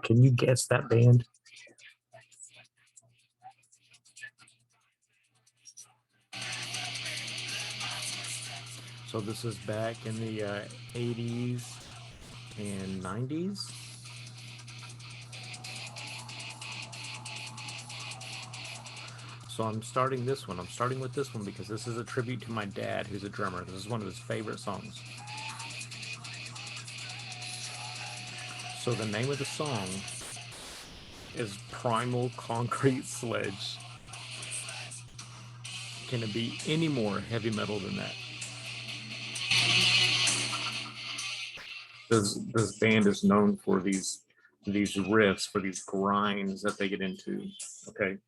Can you guess that band? So this is back in the 80s and 90s. So I'm starting this one. I'm starting with this one because this is a tribute to my dad, who's a drummer. This is one of his favorite songs. So the name of the song is Primal Concrete Sledge. Can it be any more heavy metal than that? This band is known for these riffs, for these grinds that they get into. Okay,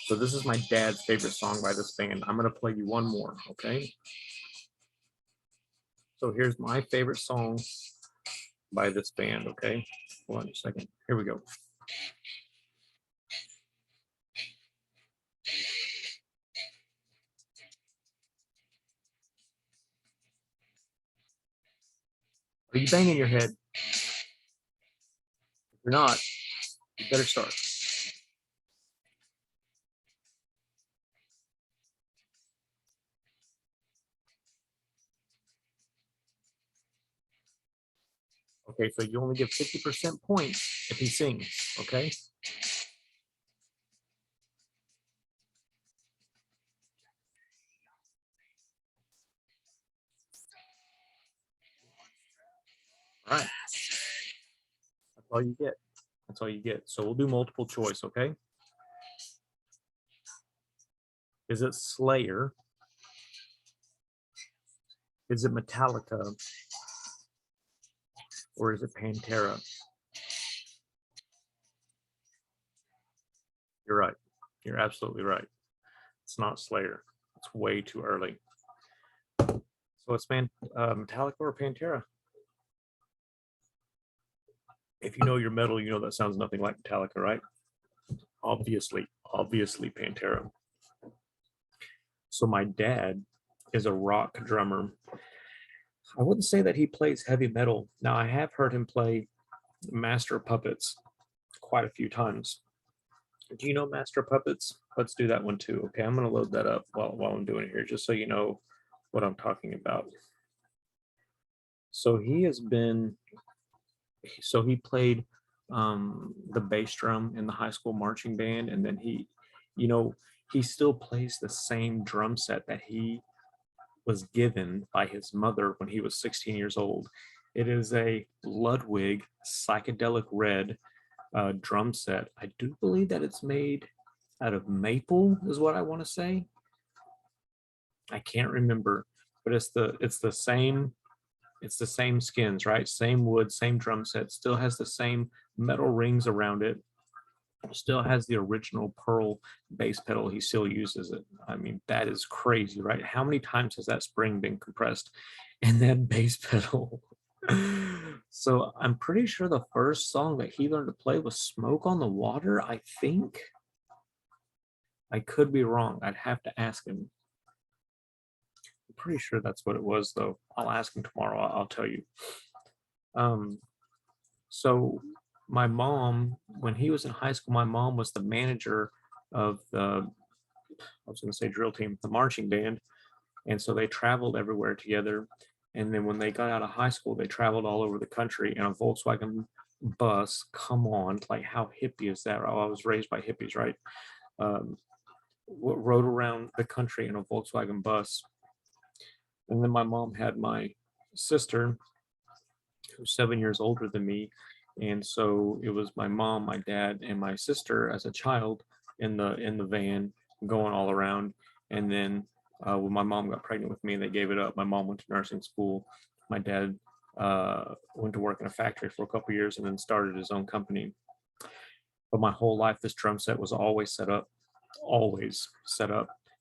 so this is my dad's favorite song by this band. I'm gonna play you one more. Okay, so here's my favorite song by this band. Okay, hold on a second. Here we go. Are you banging your head? If you're not, you better start. Okay, so you only give 50% points if he sings, okay? All right. That's all you get. That's all you get. So we'll do multiple choice, okay? Is it Slayer? Is it Metallica? Or is it Pantera? You're right. You're absolutely right. It's not Slayer. It's way too early. So it's Metallica or Pantera. If you know your metal, you know that sounds nothing like Metallica, right? Obviously Pantera. So my dad is a rock drummer. I wouldn't say that he plays heavy metal. Now I have heard him play Master Puppets quite a few times. Do you know Master Puppets? Let's do that one too. Okay, I'm going to load that up while I'm doing it here, just so you know what I'm talking about. So he played the bass drum in the high school marching band, and then he still plays the same drum set that he was given by his mother when he was 16 years old. It is a Ludwig psychedelic red drum set. I do believe that it's made out of maple, is what I want to say. I can't remember, but it's the same skins, right? Same wood, same drum set. Still has the same metal rings around it. Still has the original pearl bass pedal. He still uses it. I mean, that is crazy, right? How many times has that spring been compressed in that bass pedal? So I'm pretty sure the first song that he learned to play was Smoke on the Water, I think. I could be wrong. I'd have to ask him. I'm pretty sure that's what it was, though. I'll ask him tomorrow. I'll tell you. Um, so my mom, when he was in high school, my mom was the manager of I was going to say drill team, the marching band. And so they traveled everywhere together. And then when they got out of high school, they traveled all over the country in a Volkswagen bus. Come on, like how hippie is that? Oh, I was raised by hippies, right? Um, rode around the country in a Volkswagen bus. And then my mom had my sister, who's 7 years older than me. And so it was my mom, my dad, and my sister as a child in the van going all around. And then when my mom got pregnant with me and they gave it up, my mom went to nursing school. My dad went to work in a factory for a couple years and then started his own company. But my whole life, this drum set was always set up,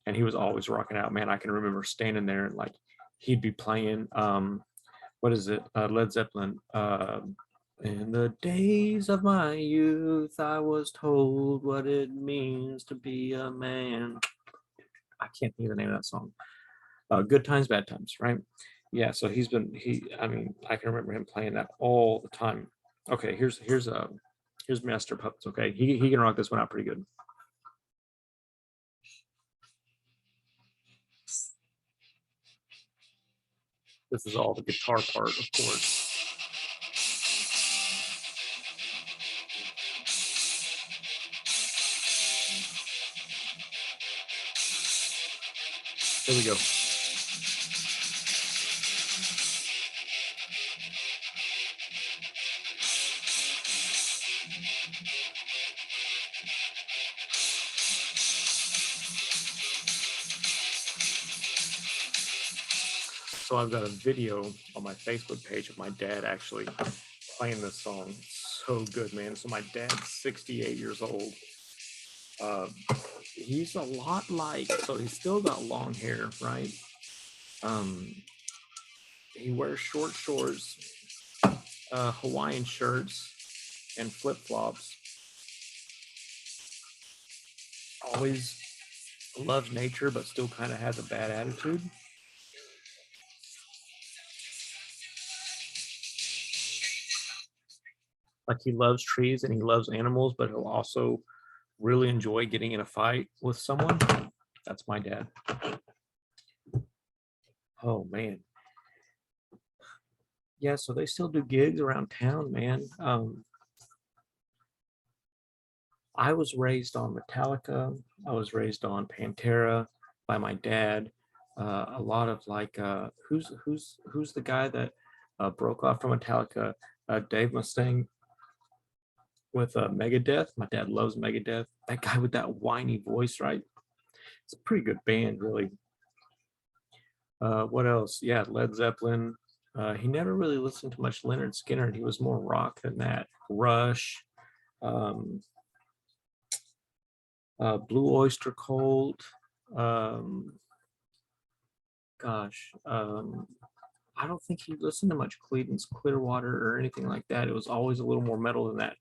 and he was always rocking out. Man, I can remember standing there and like he'd be playing what is it? Led Zeppelin. In the days of my youth, I was told what it means to be a man. I can't think of the name of that song. Good times, bad times, right? Yeah. So I mean, I can remember him playing that all the time. Okay, here's Here's Master Puppets. Okay, he can rock this one out pretty good. This is all the guitar part, of course. Here we go. So I've got a video on my Facebook page of my dad actually playing this song. It's so good, man. So my dad's 68 years old. He's a lot like, so he's still got long hair, right? He wears short shorts, Hawaiian shirts, and flip flops. Always loves nature, but still kind of has a bad attitude. Like he loves trees and he loves animals, but he'll also really enjoy getting in a fight with someone. That's my dad. Oh man. Yeah, so they still do gigs around town, man. I was raised on Metallica. I was raised on Pantera by my dad. A lot of like who's the guy that broke off from Metallica? Dave Mustaine with Megadeth. My dad loves Megadeth. That guy with that whiny voice, right? It's a pretty good band, really. What else? Yeah, Led Zeppelin. He never really listened to much Leonard Skinner. He was more rock than that. Rush, um, Blue Oyster Cult. Um, gosh, I don't think he listened to much Creedence Clearwater or anything like that. It was always a little more metal than that.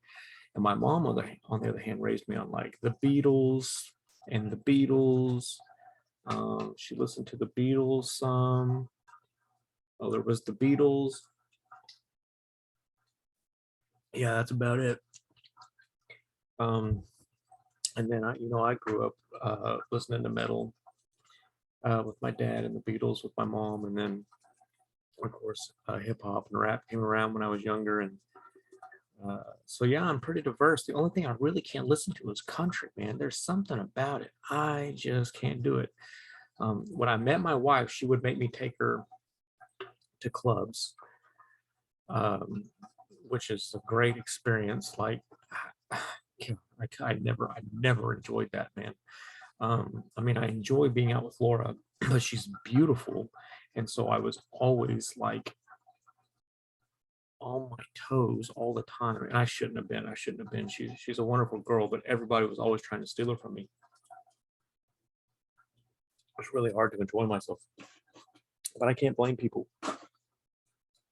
And my mom, on the other hand, raised me on like the Beatles and the Beatles. She listened to the Beatles some. Oh, there was the Beatles. Yeah, that's about it. And then I grew up listening to metal with my dad and the Beatles with my mom, and then of course hip hop and rap came around when I was younger, and so yeah, I'm pretty diverse. The only thing I really can't listen to is country, man. There's something about it. I just can't do it. When I met my wife, she would make me take her to clubs, um, which is a great experience. Like, I never enjoyed that, man. I mean, I enjoy being out with Laura, but she's beautiful, and so I was always like on my toes all the time, and I shouldn't have been. I shouldn't have been. She's a wonderful girl, but everybody was always trying to steal her from me. It's really hard to enjoy myself, but I can't blame people.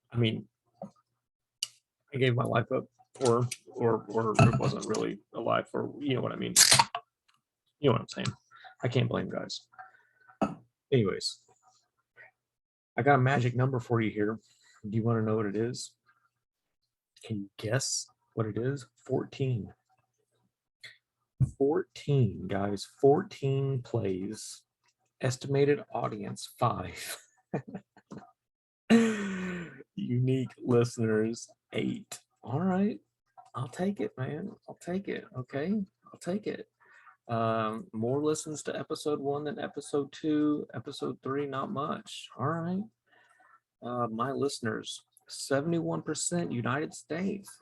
I mean, I gave my life up for her, or it wasn't really a life, or you know what I mean. You know what I'm saying. I can't blame guys. Anyways, I got a magic number for you here. Do you want to know what it is? Can you guess what it is? 14. 14, guys. 14 plays. Estimated audience 5. Unique listeners 8. All right. I'll take it, man. I'll take it. Okay. I'll take it. More listens to episode 1 than episode 2. Episode 3, not much. All right. My listeners, 71% United States.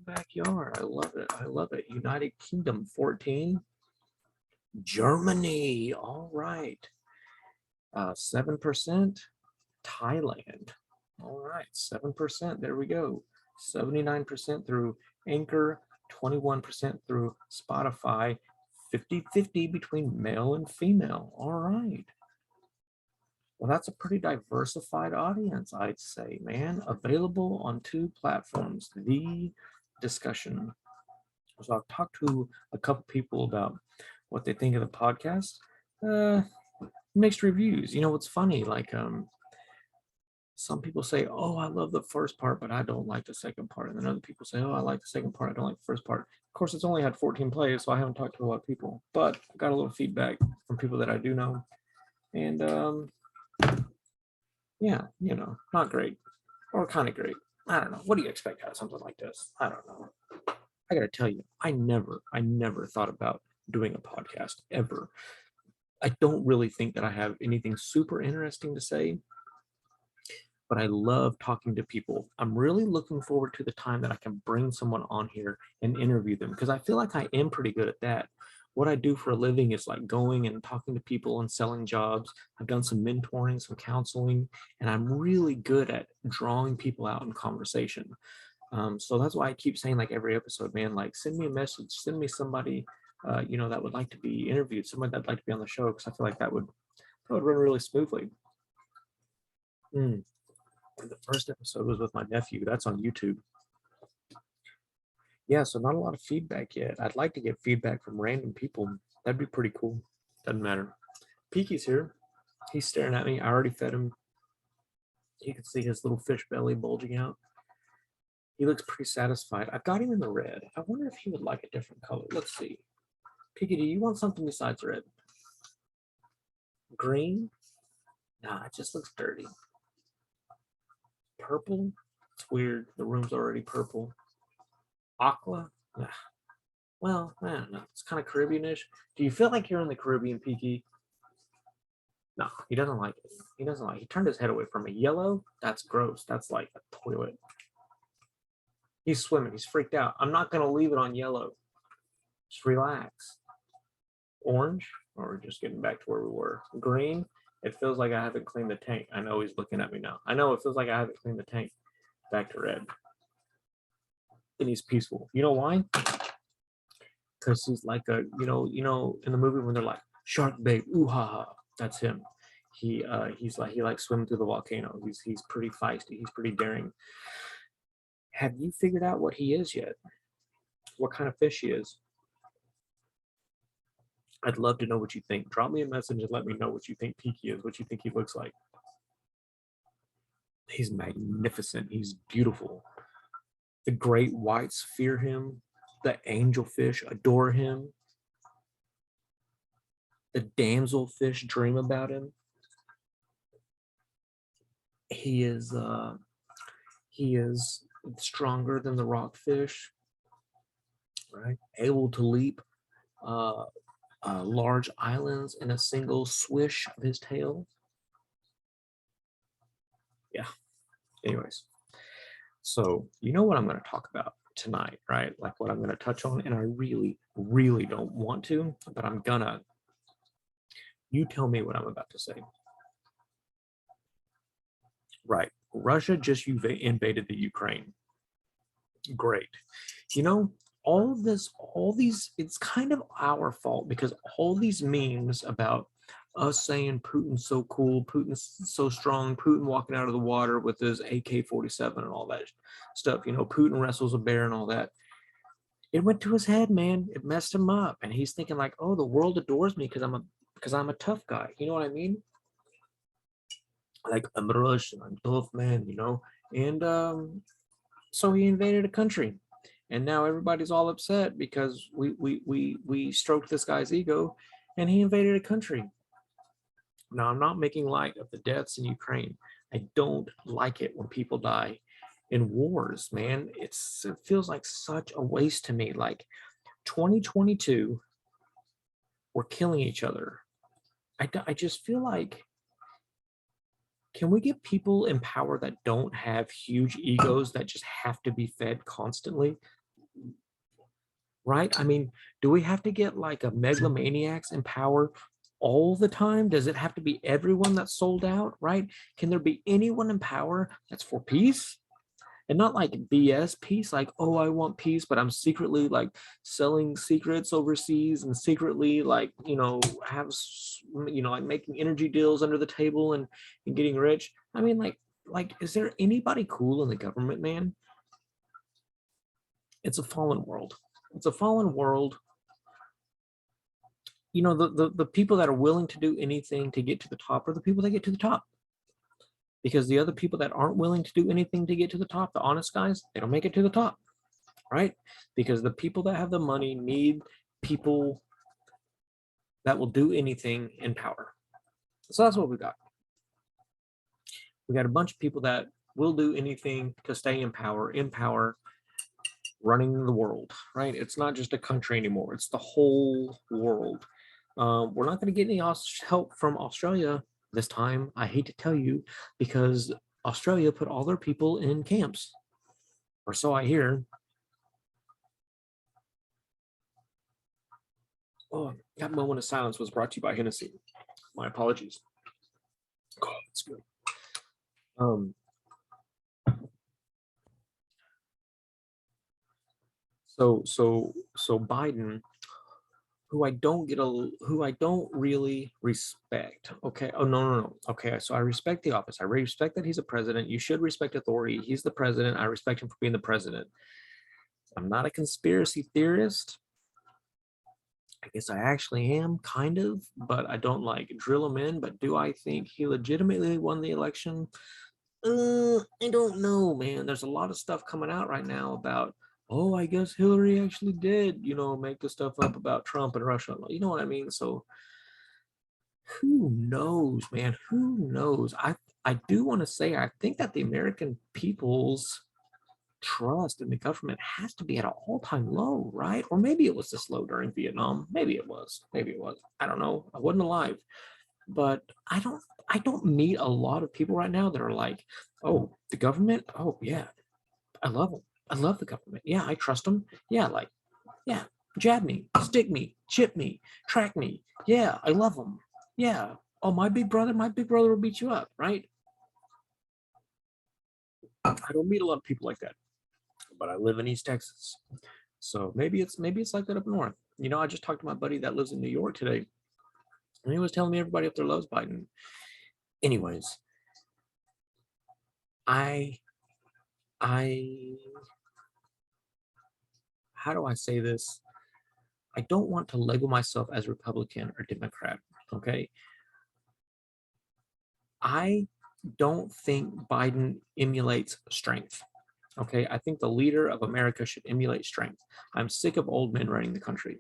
Backyard. I love it. I love it. United Kingdom, 14. Germany. All right. 7%. Thailand. All right. 7%. There we go. 79% through Anchor, 21% through Spotify, 50-50 between male and female. All right. Well, that's a pretty diversified audience, I'd say, man. Available on 2 platforms. The Discussion. So I've talked to a couple people about what they think of the podcast. Mixed reviews. You know what's funny? Like, some people say, oh, I love the first part, but I don't like the second part. And then other people say, oh, I like the second part, I don't like the first part. Of course, it's only had 14 plays, so I haven't talked to a lot of people, but I got a little feedback from people that I do know. And yeah, not great or kind of great. I don't know. What do you expect out of something like this? I don't know. I gotta tell you, I never thought about doing a podcast ever. I don't really think that I have anything super interesting to say, but I love talking to people. I'm really looking forward to the time that I can bring someone on here and interview them because I feel like I am pretty good at that. What I do for a living is like going and talking to people and selling jobs. I've done some mentoring, some counseling, and I'm really good at drawing people out in conversation. So that's why I keep saying, like, every episode, man, like, send me a message, send me somebody, that would like to be interviewed, somebody that'd like to be on the show, because I feel like that would run really smoothly. The first episode was with my nephew. That's on YouTube. Yeah, so not a lot of feedback yet. I'd like to get feedback from random people. That'd be pretty cool. Doesn't matter. Peaky's here. He's staring at me. I already fed him. You can see his little fish belly bulging out. He looks pretty satisfied. I've got him in the red. I wonder if he would like a different color. Let's see. Peaky, do you want something besides red? Green? Nah, it just looks dirty. Purple? It's weird. The room's already purple. Aqua? Nah. Well, I don't know. It's kind of Caribbeanish. Do you feel like you're in the Caribbean, Peaky? No, he doesn't like it. He doesn't like it. He turned his head away from me. Yellow? That's gross. That's like a toilet. He's swimming. He's freaked out. I'm not going to leave it on yellow. Just relax. Orange? Or we're just getting back to where we were. Green? It feels like I haven't cleaned the tank. I know he's looking at me now. I know it feels like I haven't cleaned the tank. Back to red. And he's peaceful. You know why? Because he's like a, in the movie when they're like, shark bait, ooh ha ha. That's him. He likes swimming through the volcano. He's pretty feisty. He's pretty daring. Have you figured out what he is yet? What kind of fish he is? I'd love to know what you think. Drop me a message and let me know what you think Peaky is, what you think he looks like. He's magnificent. He's beautiful. The great whites fear him. The angelfish adore him. The damselfish dream about him. He is stronger than the rockfish, right? Able to leap large islands in a single swish of his tail. Yeah. Anyways, so you know what I'm going to talk about tonight, right? Like what I'm going to touch on, and I really, really don't want to, but I'm gonna. You tell me what I'm about to say. Right. Russia just invaded the Ukraine. Great. All these, it's kind of our fault because all these memes about us saying Putin's so cool, Putin's so strong, Putin walking out of the water with his AK-47 and all that stuff, Putin wrestles a bear and all that. It went to his head, man. It messed him up. And he's thinking like, oh, the world adores me because I'm a tough guy. You know what I mean? Like, I'm Russian, I'm tough, man, And so he invaded a country. And now everybody's all upset because we stroked this guy's ego and he invaded a country. Now, I'm not making light of the deaths in Ukraine. I don't like it when people die in wars, man. It feels like such a waste to me. Like 2022, we're killing each other. I just feel like, can we get people in power that don't have huge egos that just have to be fed constantly? Right? I mean, do we have to get like a megalomaniacs in power all the time? Does it have to be everyone that's sold out? Right? Can there be anyone in power that's for peace? And not like BS peace, like, oh, I want peace, but I'm secretly like selling secrets overseas and secretly like, like making energy deals under the table and getting rich. I mean, like, is there anybody cool in the government, man? It's a fallen world. It's a fallen world. The people that are willing to do anything to get to the top are the people that get to the top. because the other people that aren't willing to do anything to get to the top, the honest guys, they don't make it to the top, right? Because the people that have the money need people that will do anything in power. So that's what we got. We got a bunch of people that will do anything to stay in power, running the world, right? It's not just a country anymore, it's the whole world. We're not going to get any help from Australia this time, I hate to tell you, because Australia put all their people in camps, or so I hear. Oh, that moment of silence was brought to you by Hennessy. My apologies. Oh, that's good. So Biden, who I don't really respect. Okay. Oh, no. Okay. So I respect the office. I respect that he's a president. You should respect authority. He's the president. I respect him for being the president. I'm not a conspiracy theorist. I guess I actually am, kind of, but I don't like drill him in. But do I think he legitimately won the election? I don't know, man. There's a lot of stuff coming out right now about, oh, I guess Hillary actually did, make the stuff up about Trump and Russia. You know what I mean? So who knows, man? Who knows? I do want to say I think that the American people's trust in the government has to be at an all-time low, right? Or maybe it was this low during Vietnam. Maybe it was. Maybe it was. I don't know. I wasn't alive. But I don't meet a lot of people right now that are like, oh, the government? Oh yeah, I love them. I love the government. Yeah, I trust them. Yeah, like, yeah, jab me, stick me, chip me, track me. Yeah, I love them. Yeah. Oh, my big brother will beat you up, right? I don't meet a lot of people like that, but I live in East Texas. So maybe it's like that up north. I just talked to my buddy that lives in New York today, and he was telling me everybody up there loves Biden. Anyways, I I how do I say this? I don't want to label myself as Republican or Democrat. Okay. I don't think Biden emulates strength. Okay. I think the leader of America should emulate strength. I'm sick of old men running the country.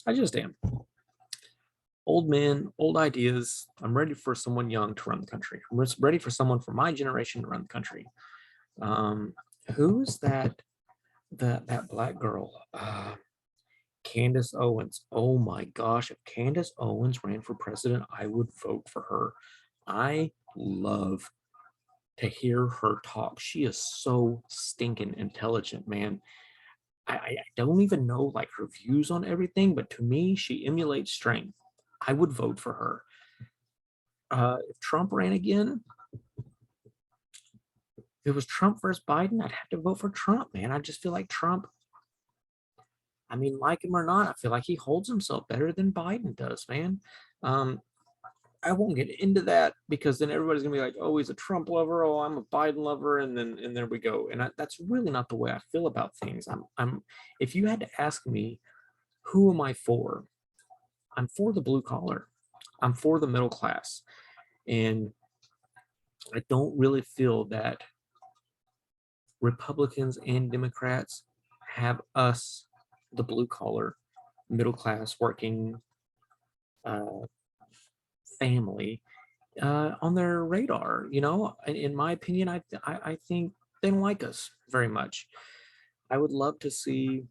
I just am. Old men, old ideas. I'm ready for someone young to run the country. I'm ready for someone from my generation to run the country. Who's that black girl? Candace Owens. Oh my gosh, if Candace Owens ran for president, I would vote for her. I love to hear her talk. She is so stinking intelligent, man. I don't even know like her views on everything, but to me, she emulates strength. I would vote for her. If Trump ran again, if it was Trump versus Biden, I'd have to vote for Trump, man. I just feel like Trump, I mean, like him or not, I feel like he holds himself better than Biden does, man. Um, I won't get into that because then everybody's gonna be like, "Oh, he's a Trump lover. Oh, I'm a Biden lover," and there we go. And that's really not the way I feel about things. I'm. If you had to ask me, who am I for? I'm for the blue collar. I'm for the middle class, and I don't really feel that Republicans and Democrats have us, the blue collar, middle class, working uh, family on their radar. In my opinion, I think they don't like us very much. I would love to see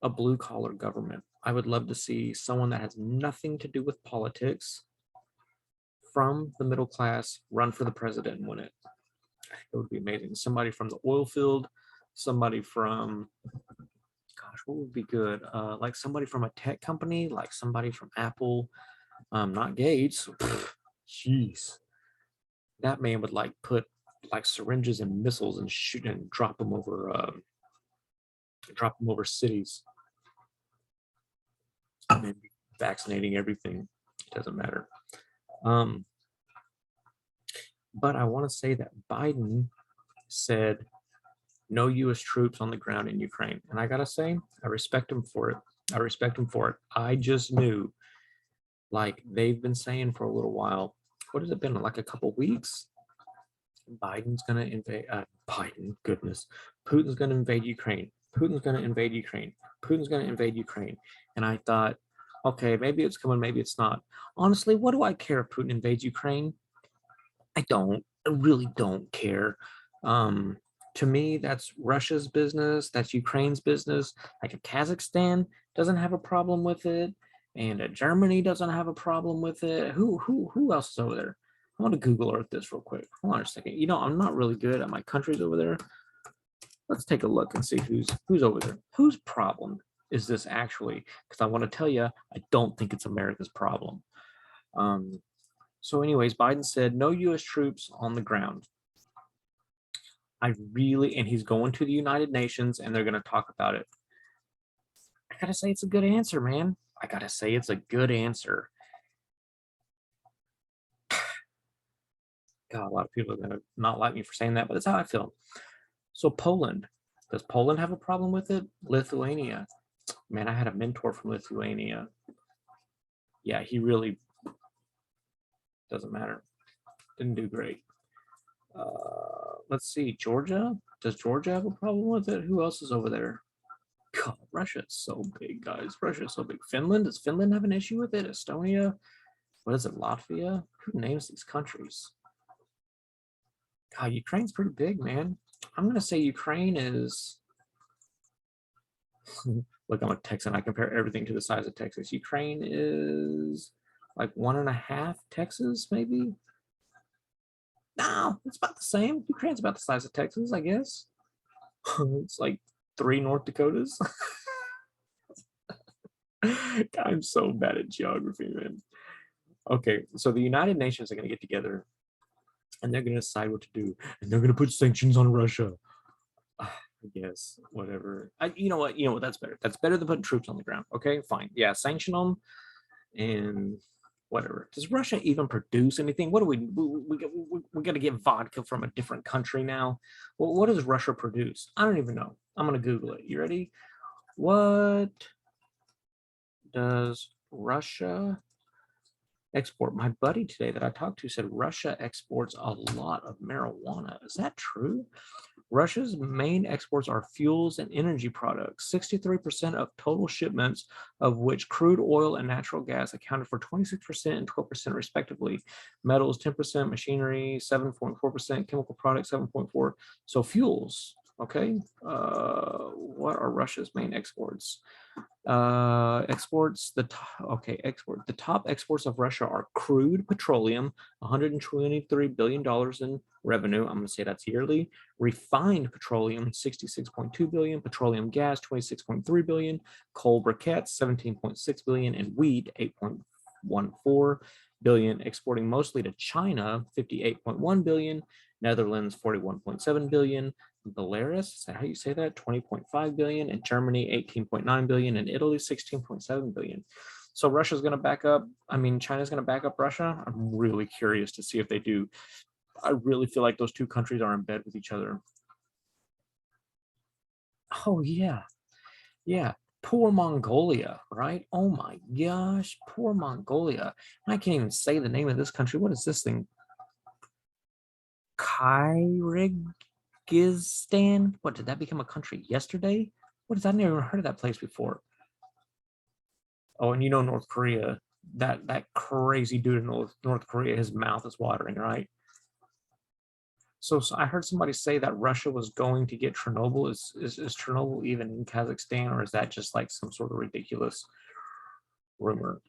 a blue collar government. I would love to see someone that has nothing to do with politics from the middle class run for the president and win it. It would be amazing. Somebody from the oil field, somebody from, gosh, what would be good? Like somebody from a tech company, like somebody from Apple, not Gates. Jeez, that man would like put like syringes and missiles and shoot and drop them over cities, and then vaccinating everything. It doesn't matter. Um, but I want to say that Biden said no U.S. troops on the ground in Ukraine, and I gotta say I respect him for it. I respect him for it. I just knew, like they've been saying for a little while. What has it been like a couple weeks? Biden's gonna invade. Biden, goodness, Putin's gonna invade Ukraine. Putin's gonna invade Ukraine. Putin's gonna invade Ukraine. And I thought, okay, maybe it's coming, maybe it's not. Honestly, what do I care if Putin invades Ukraine? I don't. I really don't care. Um, to me, that's Russia's business. That's Ukraine's business. Like a Kazakhstan doesn't have a problem with it, and Germany doesn't have a problem with it. Who else is over there? I want to Google Earth this real quick. Hold on a second. You know, I'm not really good at my countries over there. Let's take a look and see who's over there. Whose problem is this actually? Because I want to tell you, I don't think it's America's problem. So anyways, Biden said no U.S. troops on the ground. And he's going to the United Nations and they're going to talk about it. I gotta say it's a good answer, man. I gotta say it's a good answer. God, a lot of people are going to not like me for saying that, but that's how I feel. So Poland, does Poland have a problem with it? Lithuania, man, I had a mentor from Lithuania. Yeah, he really doesn't matter. Didn't do great. Let's see, Georgia. Does Georgia have a problem with it? Who else is over there? God, Russia is so big, guys. Russia is so big. Finland, does Finland have an issue with it? Estonia? What is it, Latvia? Who names these countries? God, Ukraine's pretty big, man. I'm going to say Ukraine is... Look, I'm a Texan. I compare everything to the size of Texas. Ukraine is like 1.5 Texas, maybe? No, it's about the same. Ukraine's about the size of Texas, I guess. It's like 3 North Dakotas. I'm so bad at geography, man. Okay, so the United Nations are going to get together and they're going to decide what to do. And they're going to put sanctions on Russia. I guess, whatever. You know what? You know what? That's better. That's better than putting troops on the ground. Okay, fine. Yeah, sanction them and whatever. Does Russia even produce anything? What do we got to get vodka from a different country now? Well, what does Russia produce? I don't even know. I'm going to Google it. You ready? What does Russia export? My buddy today that I talked to said Russia exports a lot of marijuana. Is that true? Russia's main exports are fuels and energy products. 63% of total shipments, of which crude oil and natural gas accounted for 26% and 12% respectively. Metals 10%, machinery 7.4%, chemical products 7.4%. So fuels, okay. What are Russia's main exports? Exports, the top exports of Russia are crude petroleum, $123 billion in revenue. I'm going to say that's yearly. Refined petroleum, 66.2 billion. Petroleum gas, 26.3 billion. Coal briquettes, 17.6 billion. And wheat, 8.14 billion. Exporting mostly to China, 58.1 billion. Netherlands, 41.7 billion. Belarus, is that how you say that? 20.5 billion, and Germany 18.9 billion, and Italy 16.7 billion. So Russia's going to back up. I mean, China's going to back up Russia. I'm really curious to see if they do. I really feel like those two countries are in bed with each other. Oh yeah, yeah. Poor Mongolia, right? Oh my gosh, poor Mongolia. I can't even say the name of this country. What is this thing? Kyrgyzstan. What, did that become a country yesterday? What is that? I've never heard of that place before. Oh, and you know North Korea, that crazy dude in North Korea, his mouth is watering, right? So I heard somebody say that Russia was going to get Chernobyl. Is Chernobyl even in Kazakhstan, or is that just like some sort of ridiculous rumor?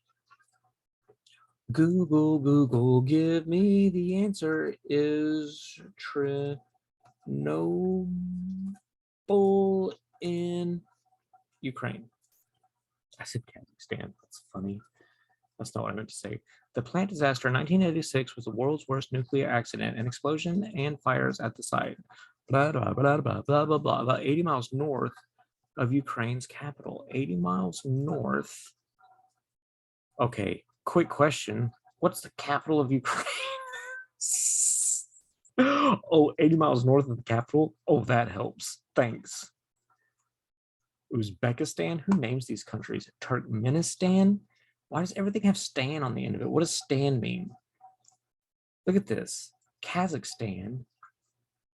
Google, give me the answer. Is Chernobyl in Ukraine? I said Kazakhstan. That's funny. That's not what I meant to say. The plant disaster in 1986 was the world's worst nuclear accident, an explosion and fires at the site. Blah, blah, blah, blah, blah, blah, blah. About 80 miles north of Ukraine's capital. 80 miles north. Okay, quick question. What's the capital of Ukraine? Oh, 80 miles north of the capital? Oh, that helps. Thanks. Uzbekistan? Who names these countries? Turkmenistan? Why does everything have Stan on the end of it? What does Stan mean? Look at this. Kazakhstan.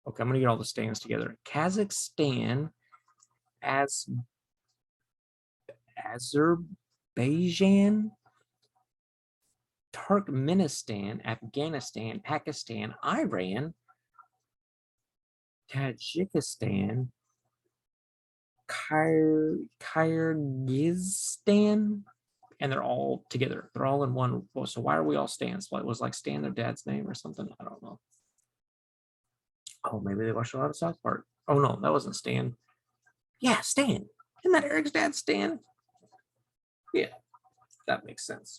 Okay, I'm gonna get all the stands together. Kazakhstan, as Azerbaijan, Turkmenistan, Afghanistan, Pakistan, Iran, Tajikistan, Kyrgyzstan, and they're all together. They're all in one. Well, so why are we all Stans? Like, was like Stan their dad's name or something? I don't know. Oh, maybe they watched a lot of South Park. Oh no, that wasn't Stan. Yeah, Stan. Isn't that Eric's dad, Stan? Yeah, that makes sense.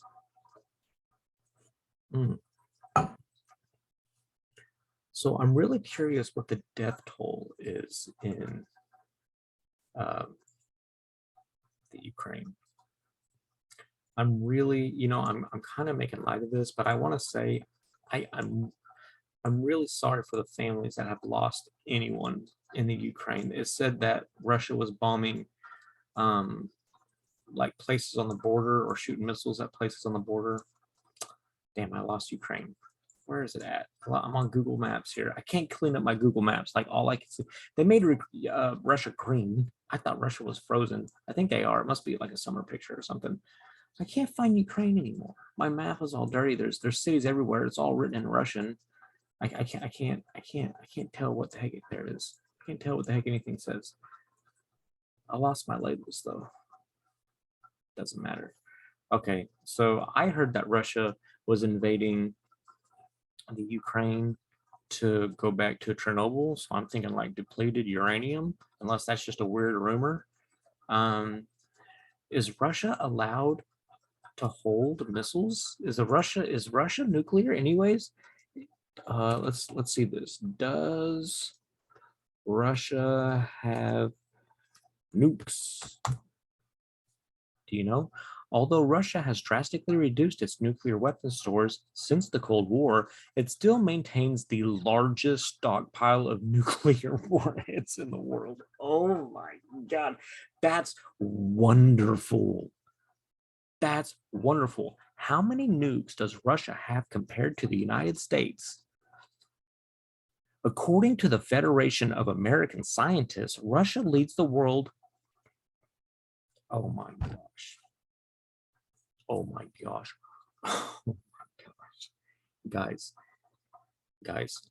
Mm. So I'm really curious what the death toll is in the Ukraine. I'm really, I'm kind of making light of this, but I want to say I'm really sorry for the families that have lost anyone in the Ukraine. It said that Russia was bombing um, like places on the border or shooting missiles at places on the border. Damn, I lost Ukraine. Where is it at? I'm on Google Maps here. I can't clean up my Google Maps. Like all I can see, they made Russia green. I thought Russia was frozen. I think they are. It must be like a summer picture or something. I can't find Ukraine anymore. My map is all dirty. There's cities everywhere. It's all written in Russian. I can't tell what the heck there is. I can't tell what the heck anything says. I lost my labels though. Doesn't matter. Okay, so I heard that Russia was invading the Ukraine to go back to Chernobyl. So I'm thinking like depleted uranium, unless that's just a weird rumor. Is Russia allowed to hold missiles? Is Russia nuclear anyways? Let's see this. Does Russia have nukes? Do you know? Although Russia has drastically reduced its nuclear weapons stores since the Cold War, it still maintains the largest stockpile of nuclear warheads in the world. Oh my God. That's wonderful. That's wonderful. How many nukes does Russia have compared to the United States? According to the Federation of American Scientists, Russia leads the world. Oh my gosh. Oh my gosh. Oh my gosh. Guys,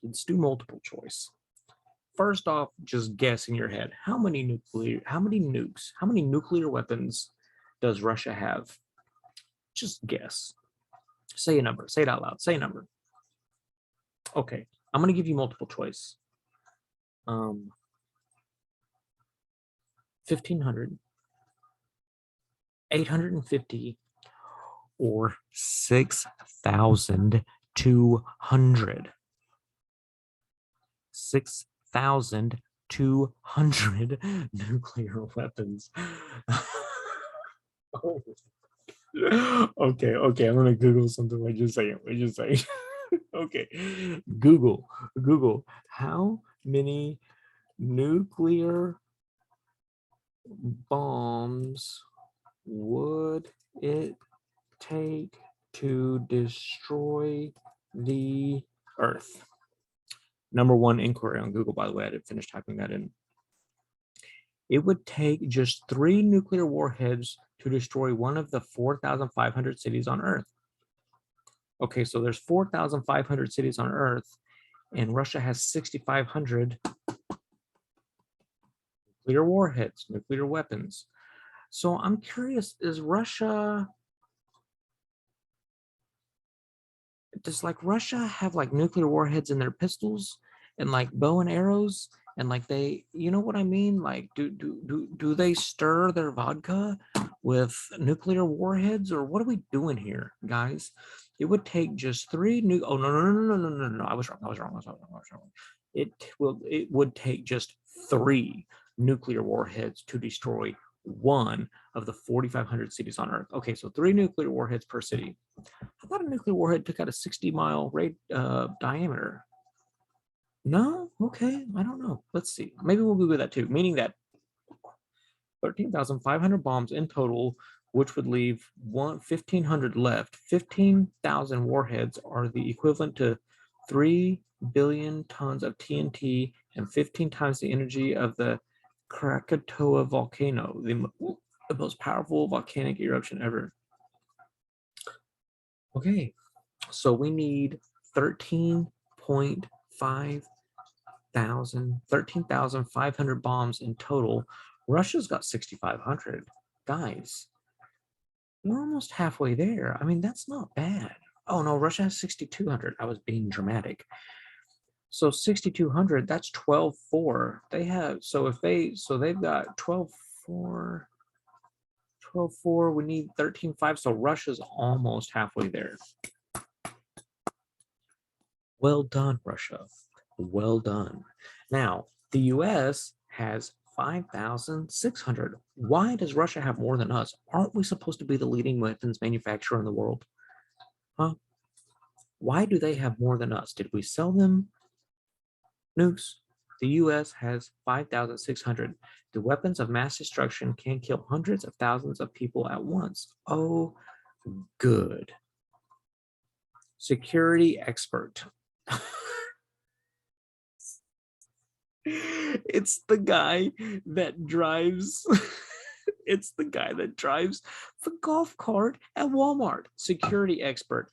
let's do multiple choice. First off, just guess in your head, how many nukes, how many nuclear weapons does Russia have? Just guess. Say a number. Say it out loud. Say a number. Okay, I'm going to give you multiple choice. 1,500, 850, or 6,200. 6,200 nuclear weapons. Oh. Okay, I'm gonna Google something. Wait just a second. Okay, Google, how many nuclear bombs would it take to destroy the Earth? Number one inquiry on Google, by the way. I didn't finish typing that in. It would take just 3 nuclear warheads to destroy one of the 4,500 cities on Earth. Okay, so there's 4,500 cities on Earth, and Russia has 6,500 nuclear warheads, nuclear weapons. So I'm curious, does Russia have like nuclear warheads in their pistols and like bow and arrows? And like they, you know what I mean? Like, do they stir their vodka with nuclear warheads, or what are we doing here, guys? It would take just 3 new. Oh no! I was wrong. It would take just 3 nuclear warheads to destroy one of the 4,500 cities on Earth. Okay, so 3 nuclear warheads per city. I thought a nuclear warhead took out a 60-mile diameter. No? Okay, I don't know. Let's see. Maybe we'll Google that too, meaning that 13,500 bombs in total, which would leave 1,500 left. 15,000 warheads are the equivalent to 3 billion tons of TNT and 15 times the energy of the Krakatoa volcano, the most powerful volcanic eruption ever. Okay, so we need 13,500 bombs in total. Russia's got 6,500. Guys, we're almost halfway there. I mean, that's not bad. Oh no, Russia has 6,200. I was being dramatic. So 6,200, that's 12,4. They have, so they've got 12,4, 12,4. We need 13,5. So Russia's almost halfway there. Well done, Russia. Well done. Now, the US has 5,600. Why does Russia have more than us? Aren't we supposed to be the leading weapons manufacturer in the world? Huh? Why do they have more than us? Did we sell them nukes? The US has 5,600. The weapons of mass destruction can kill hundreds of thousands of people at once. Oh, good. Security expert. It's the guy that drives it's the guy that drives the golf cart at Walmart. Security expert.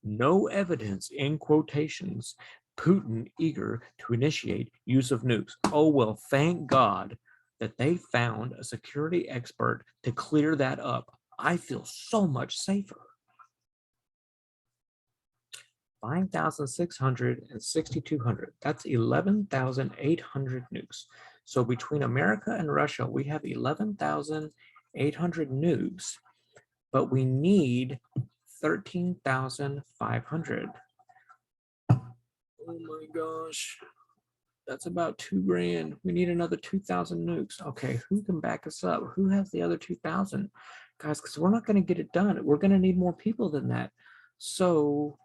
No evidence, in quotations. Putin eager to initiate use of nukes. Oh, well, thank God that they found a security expert to clear that up. I feel so much safer. 5,600 and 6,200. That's 11,800 nukes. So between America and Russia, we have 11,800 nukes, but we need 13,500. Oh my gosh. That's about $2,000. We need another 2,000 nukes. Okay, who can back us up? Who has the other 2,000? Guys, because we're not going to get it done. We're going to need more people than that. So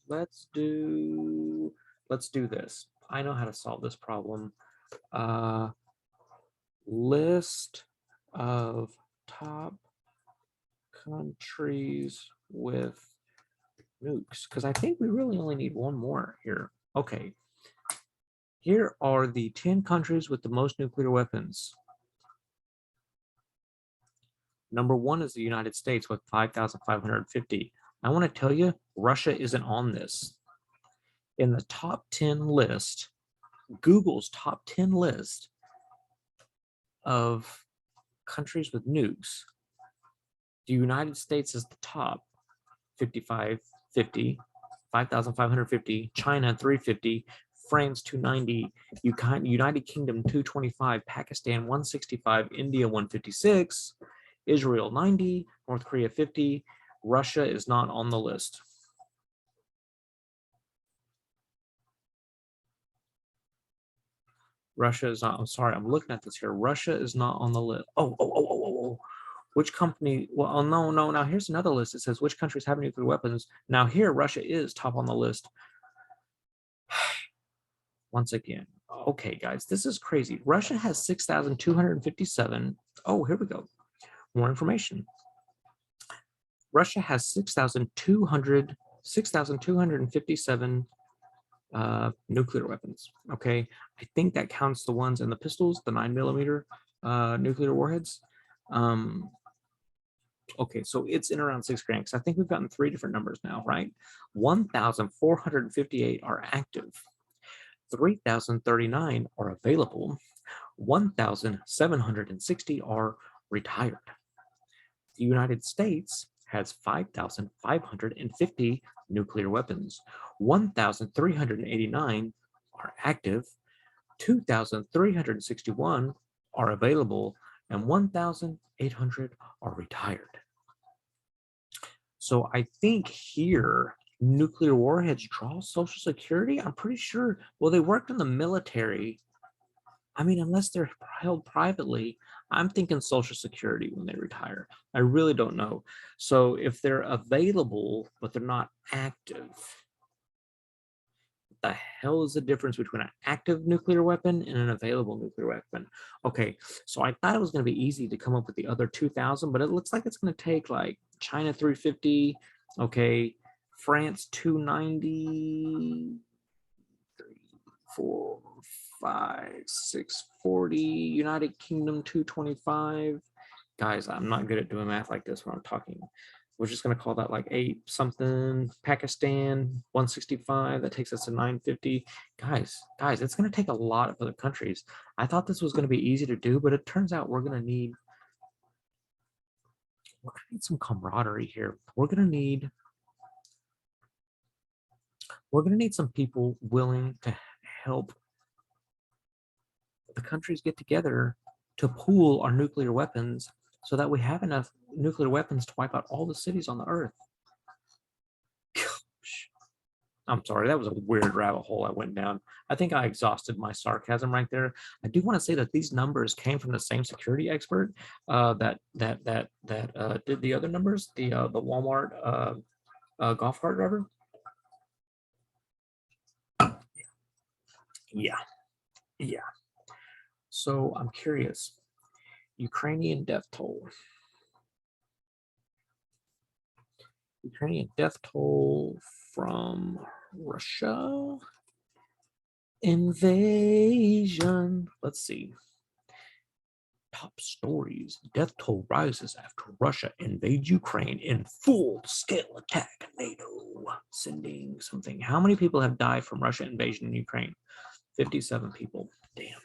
let's do this. I know how to solve this problem. List of top countries with nukes, because I think we really only need one more here. Okay, here are the 10 countries with the most nuclear weapons. Number 1 is the United States with 5,550. I want to tell you, Russia isn't on this. In the top 10 list, Google's top 10 list of countries with nukes, the United States is the top, 5,550, 5,550, China 350, France 290, United Kingdom 225, Pakistan 165, India 156, Israel 90, North Korea 50. Russia is not on the list. Russia is not, I'm sorry, I'm looking at this here. Russia is not on the list. Oh. Which company? Well, oh, no. Now here's another list. It says which countries have nuclear weapons. Now here, Russia is top on the list. Once again, okay, guys, this is crazy. Russia has 6,257. Oh, here we go. More information. Russia has 6,257 nuclear weapons. Okay, I think that counts the ones in the pistols, the 9mm nuclear warheads. Okay, so it's in around $6,000 because I think we've gotten 3 different numbers now, right? 1,458 are active. 3,039 are available. 1,760 are retired. The United States has 5,550 nuclear weapons. 1,389 are active. 2,361 are available, and 1,800 are retired. So I think here, nuclear warheads draw Social Security. I'm pretty sure, well, they worked in the military. I mean, unless they're held privately, I'm thinking Social Security when they retire. I really don't know. So if they're available, but they're not active, what the hell is the difference between an active nuclear weapon and an available nuclear weapon? Okay, so I thought it was going to be easy to come up with the other 2,000, but it looks like it's going to take like China 350, okay, France 290, 3, 4, 5, 640, United Kingdom 225. Guys, I'm not good at doing math like this when I'm talking. We're just going to call that like 8 something. Pakistan 165, that takes us to 950. Guys, it's going to take a lot of other countries. I thought this was going to be easy to do, but it turns out we're going to need some camaraderie here. We're going to need some people willing to help the countries get together to pool our nuclear weapons so that we have enough nuclear weapons to wipe out all the cities on the earth. Gosh. I'm sorry, that was a weird rabbit hole I went down. I think I exhausted my sarcasm right there. I do want to say that these numbers came from the same security expert that did the other numbers, the Walmart golf cart driver. Yeah. So I'm curious. Ukrainian death toll. Ukrainian death toll from Russia invasion. Let's see. Top stories. Death toll rises after Russia invades Ukraine in full-scale attack. NATO sending something. How many people have died from Russia invasion in Ukraine? 57 people. Damn.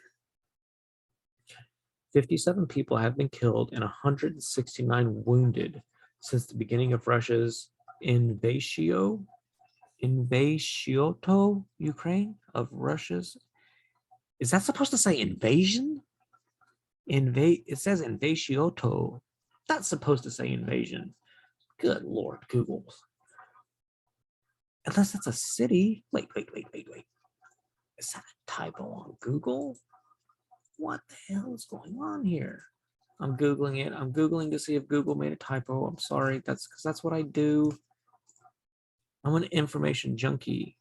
57 people have been killed and 169 wounded since the beginning of Russia's invasio to Ukraine of Russia's. Is that supposed to say invasion? It says invasio. That's supposed to say invasion. Good Lord, Google. Unless it's a city. Wait. Is that a typo on Google? What the hell is going on here? I'm Googling it. I'm Googling to see if Google made a typo. I'm sorry. That's because that's what I do. I'm an information junkie.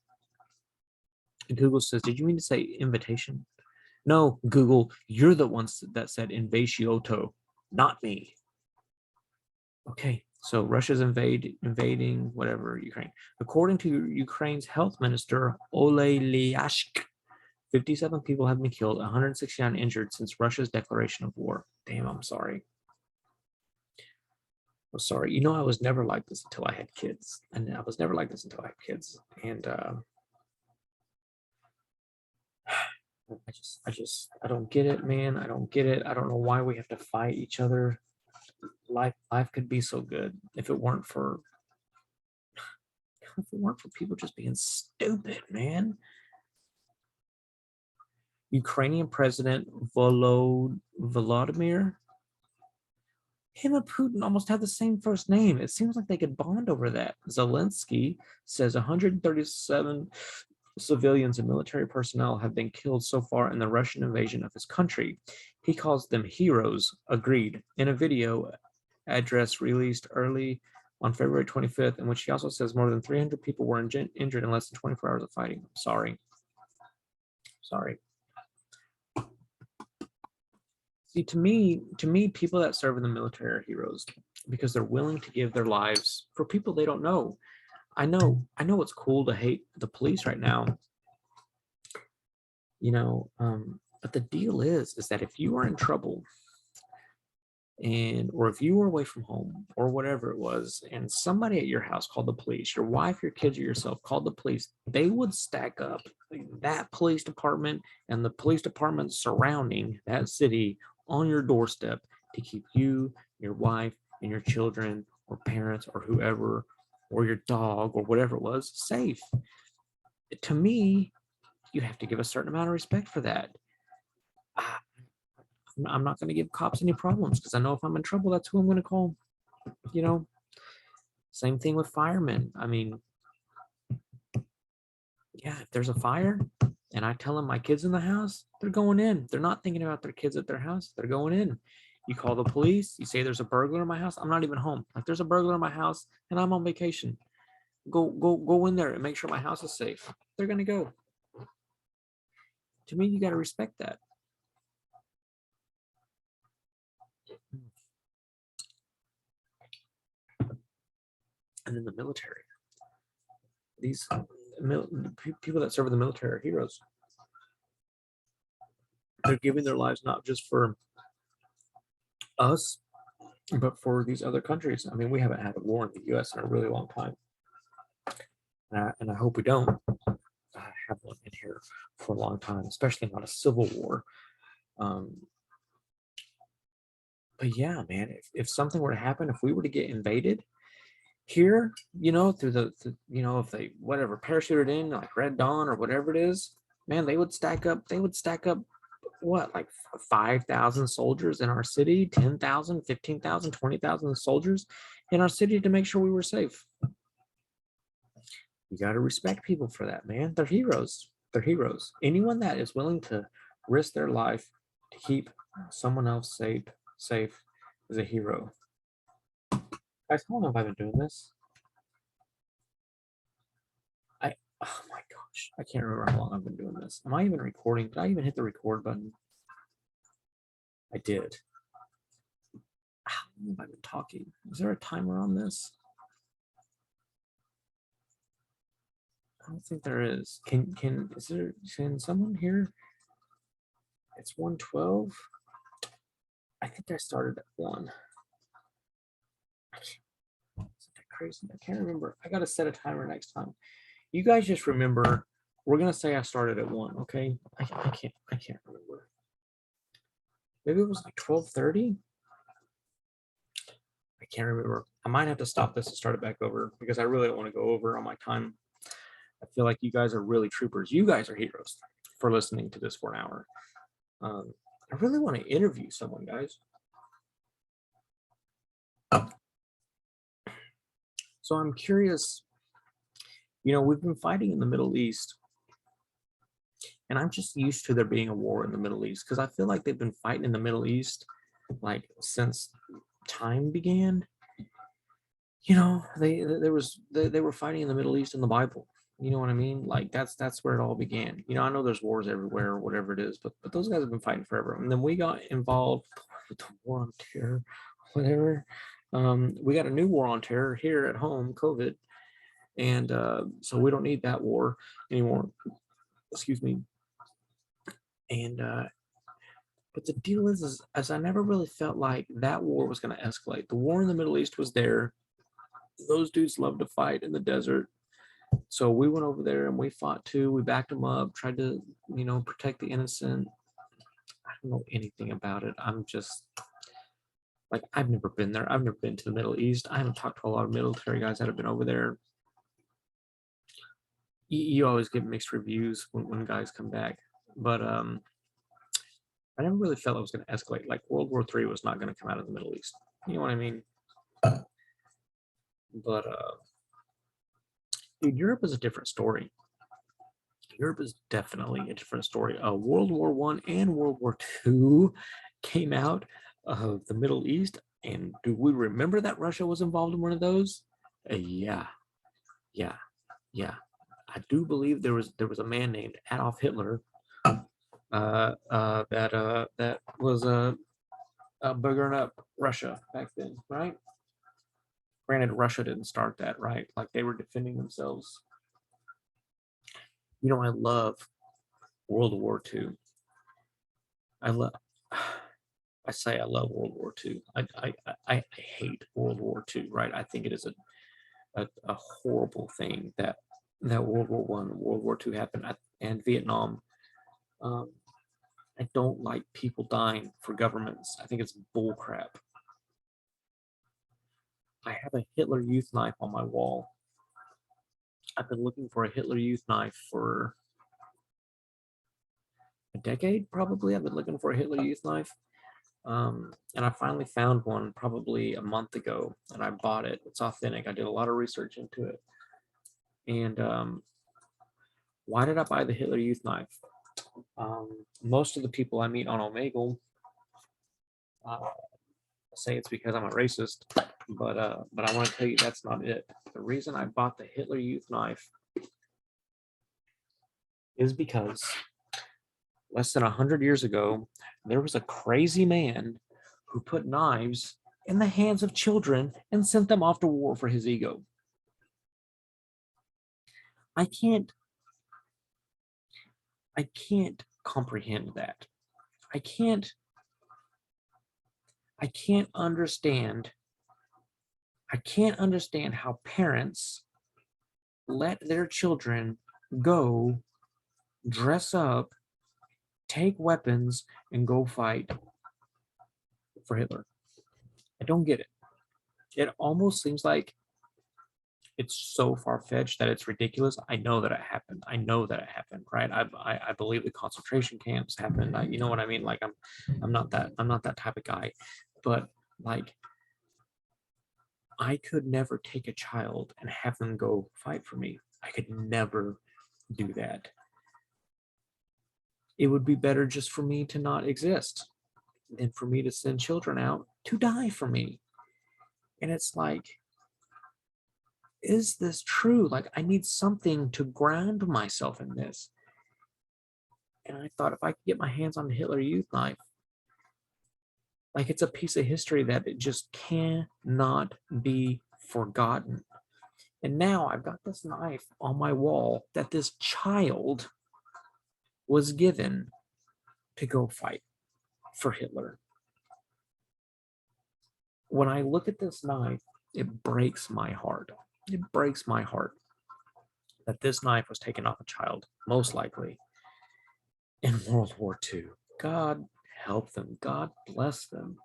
Google says, did you mean to say invitation? No, Google, you're the ones that said invasio, not me. Okay, so Russia's invading whatever Ukraine. According to Ukraine's health minister, Ole Lyashk, 57 people have been killed, 169 injured since Russia's declaration of war. Damn, I'm sorry. I'm sorry. You know, I was never like this until I had kids. And I was never like this until I had kids. And I don't get it, man. I don't get it. I don't know why we have to fight each other. Life could be so good if it weren't for people just being stupid, man. Ukrainian President Volodymyr, him and Putin almost have the same first name. It seems like they could bond over that. Zelensky says 137 civilians and military personnel have been killed so far in the Russian invasion of his country. He calls them heroes. Agreed. In a video address released early on February 25th, in which he also says more than 300 people were injured in less than 24 hours of fighting. Sorry. See, to me, people that serve in the military are heroes because they're willing to give their lives for people they don't know. I know it's cool to hate the police right now, you know, but the deal is that if you are in trouble or if you were away from home or whatever it was, and somebody at your house called the police, your wife, your kids, or yourself called the police, they would stack up that police department and the police department surrounding that city on your doorstep to keep you, your wife, and your children or parents or whoever or your dog or whatever it was safe. To me, you have to give a certain amount of respect for that. I'm not going to give cops any problems because I know if I'm in trouble, that's who I'm going to call. You know, same thing with firemen. I mean, yeah, if there's a fire and I tell them my kid's in the house, they're going in. They're not thinking about their kids at their house. They're going in. You call the police. You say there's a burglar in my house. I'm not even home. Like there's a burglar in my house and I'm on vacation. Go in there and make sure my house is safe. They're going to go. To me, you got to respect that. And then the military. these people that serve in the military are heroes. They're giving their lives not just for us, but for these other countries. I mean, we haven't had a war in the U.S. in a really long time, and I hope we don't have one in here for a long time, especially not a civil war. But yeah, man, if something were to happen, if we were to get invaded here, through if they whatever parachuted in like Red Dawn or whatever it is, man, they would stack up. What, like 5,000 soldiers in our city, 10,000, 15,000, 20,000 soldiers in our city to make sure we were safe. You got to respect people for that, man. They're heroes. They're heroes. Anyone that is willing to risk their life to keep someone else safe is a hero. Guys, how long have I been doing this? Oh my gosh, I can't remember how long I've been doing this. Am I even recording? Did I even hit the record button? I did. How long have I been talking? Is there a timer on this? I don't think there is. Can someone here? It's 1:12. I think I started at 1. Isn't that crazy? I can't remember. I gotta set a timer next time. You guys just remember, we're gonna say I started at 1, okay? I can't remember. Maybe it was like 12:30. I can't remember. I might have to stop this and start it back over because I really don't want to go over on my time. I feel like you guys are really troopers. You guys are heroes for listening to this for an hour. I really want to interview someone, guys. So I'm curious, we've been fighting in the Middle East, and I'm just used to there being a war in the Middle East because I feel like they've been fighting in the Middle East like since time began. They were fighting in the Middle East in the Bible. You know what I mean? Like that's where it all began. I know there's wars everywhere or whatever it is, but those guys have been fighting forever. And then we got involved with the war on terror, whatever. We got a new war on terror here at home, COVID, and so we don't need that war anymore. Excuse me. And but the deal is as I never really felt like that war was going to escalate. The war in the Middle East was there. Those dudes love to fight in the desert. So we went over there and we fought too. We backed them up, tried to, protect the innocent. I don't know anything about it. I'm just like, I've never been there. I've never been to the Middle East. I haven't talked to a lot of military guys that have been over there. You always get mixed reviews when guys come back. But I never really felt it was going to escalate. Like World War III was not going to come out of the Middle East. You know what I mean? But dude, Europe is a different story. Europe is definitely a different story. World War I and World War II came out of the Middle East. And do we remember that Russia was involved in one of those? Yeah. I do believe there was a man named Adolf Hitler that was buggering up Russia back then, right? Granted, Russia didn't start that, right? Like they were defending themselves. I love World War II. I love World War II. I hate World War II, right? I think it is a horrible thing that World War I and World War II happened and Vietnam. I don't like people dying for governments. I think it's bull crap. I have a Hitler Youth knife on my wall. I've been looking for a Hitler Youth knife for a decade, probably. I've been looking for a Hitler Youth knife. And I finally found one probably a month ago, and I bought it. It's authentic. I did a lot of research into it. And why did I buy the Hitler Youth knife? Most of the people I meet on Omegle say it's because I'm a racist, but I want to tell you that's not it. The reason I bought the Hitler Youth knife is because less than 100 years ago, there was a crazy man who put knives in the hands of children and sent them off to war for his ego. I can't comprehend that. I can't I can't understand I can't understand how parents let their children go dress up, take weapons, and go fight for Hitler. I don't get it. It almost seems like it's so far-fetched that it's ridiculous. I know that it happened. I know that it happened, right? I believe the concentration camps happened. You know what I mean? Like I'm not that type of guy, but like I could never take a child and have them go fight for me. I could never do that. It would be better just for me to not exist than for me to send children out to die for me. And it's like, is this true? Like, I need something to ground myself in this. And I thought if I could get my hands on the Hitler Youth knife, like it's a piece of history that it just cannot be forgotten. And now I've got this knife on my wall that this child was given to go fight for Hitler. When I look at this knife, it breaks my heart. It breaks my heart that this knife was taken off a child, most likely in World War II. God help them. God bless them.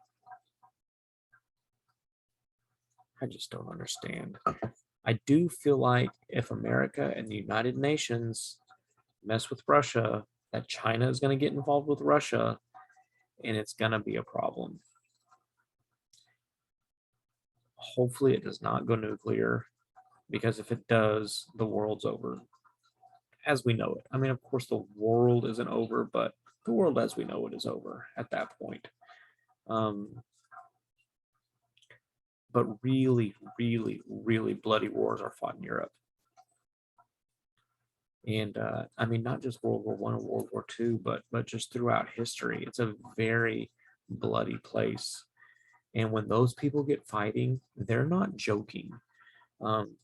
I just don't understand. I do feel like if America and the United Nations mess with Russia, that China is going to get involved with Russia, and it's going to be a problem. Hopefully it does not go nuclear, because if it does, the world's over as we know it. I mean, of course, the world isn't over, but the world as we know it is over at that point. But really, really, really bloody wars are fought in Europe. And I mean, not just World War One and World War Two, but just throughout history, it's a very bloody place. And when those people get fighting, they're not joking.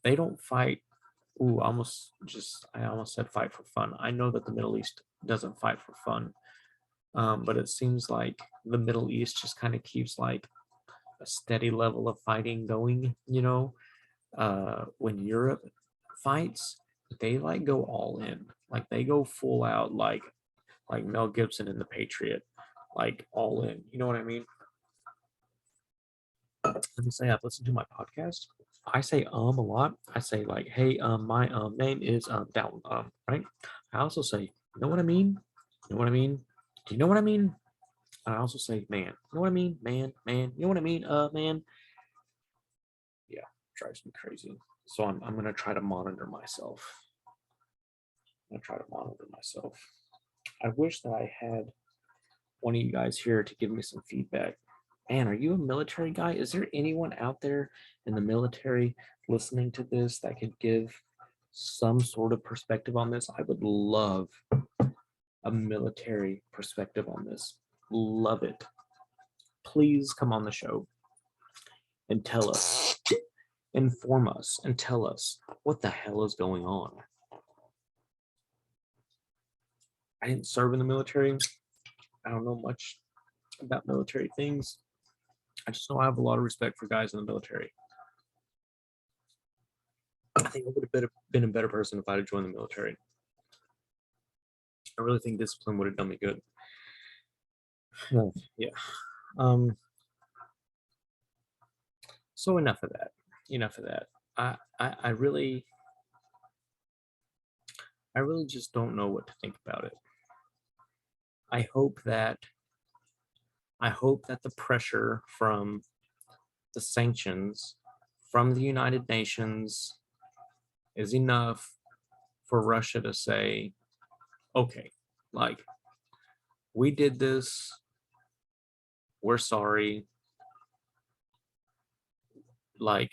They don't fight. Ooh, I almost said fight for fun. I know that the Middle East doesn't fight for fun, but it seems like the Middle East just kind of keeps like a steady level of fighting going. When Europe fights, they like go all in, like they go full out, like Mel Gibson in The Patriot, like all in. You know what I mean? Let me say I've listened to my podcast. I say a lot. I say like, hey, my name is down, right? I also say, you know what I mean? You know what I mean? Do you know what I mean? I also say, man. You know what I mean? Man. You know what I mean? Man. Yeah, drives me crazy. So I'm gonna try to monitor myself. I'm gonna try to monitor myself. I wish that I had one of you guys here to give me some feedback. Man, are you a military guy? Is there anyone out there in the military listening to this that could give some sort of perspective on this? I would love a military perspective on this. Love it. Please come on the show and tell us, inform us, and tell us what the hell is going on. I didn't serve in the military. I don't know much about military things. I just know I have a lot of respect for guys in the military. I think I would have been a better person if I had joined the military. I really think discipline would have done me good. Yeah. So enough of that. Enough of that. I really just don't know what to think about it. I hope that the pressure from the sanctions from the United Nations is enough for Russia to say, okay, like, we did this, we're sorry, like,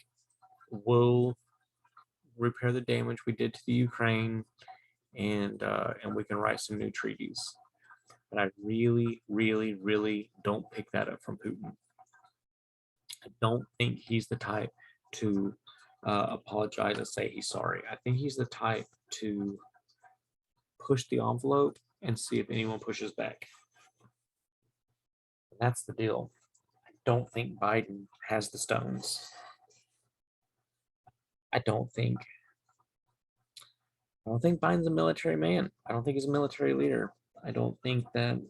we'll repair the damage we did to the Ukraine, and we can write some new treaties. But I really, really, really don't pick that up from Putin. I don't think he's the type to apologize and say he's sorry. I think he's the type to push the envelope and see if anyone pushes back. That's the deal. I don't think Biden has the stones. I don't think Biden's a military man. I don't think he's a military leader. I don't think that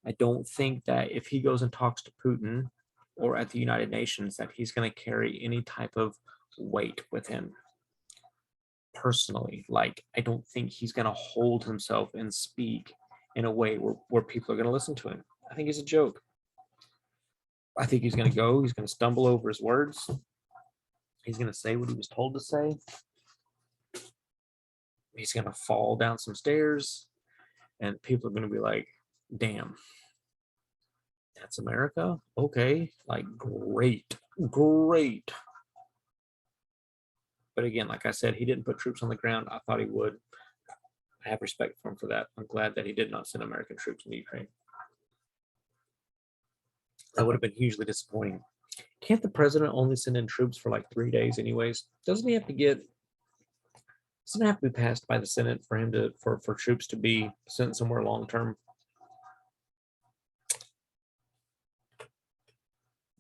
if he goes and talks to Putin or at the United Nations that he's going to carry any type of weight with him. Personally, like I don't think he's going to hold himself and speak in a way where people are going to listen to him. I think he's a joke. I think he's going to stumble over his words. He's going to say what he was told to say. He's going to fall down some stairs and people are going to be like, damn, that's America? Okay, like great. But again, like I said, he didn't put troops on the ground. I thought he would. I have respect for him for that. I'm glad that he did not send American troops in Ukraine. That would have been hugely disappointing. Can't the president only send in troops for like 3 days anyways? Doesn't it have to be passed by the Senate for him to for troops to be sent somewhere long term?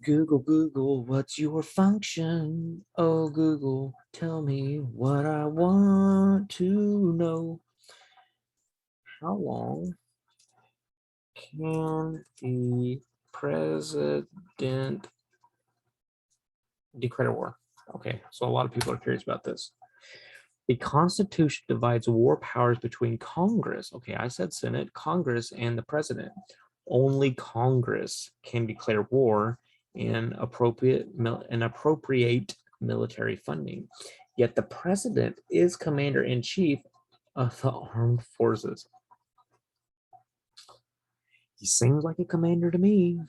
Google, what's your function? Oh, Google, tell me what I want to know. How long can the president declare war? Okay, so a lot of people are curious about this. The Constitution divides war powers between Congress. Okay, I said Senate, Congress, and the president. Only Congress can declare war and appropriate military funding. Yet the president is commander-in-chief of the armed forces. He seems like a commander to me.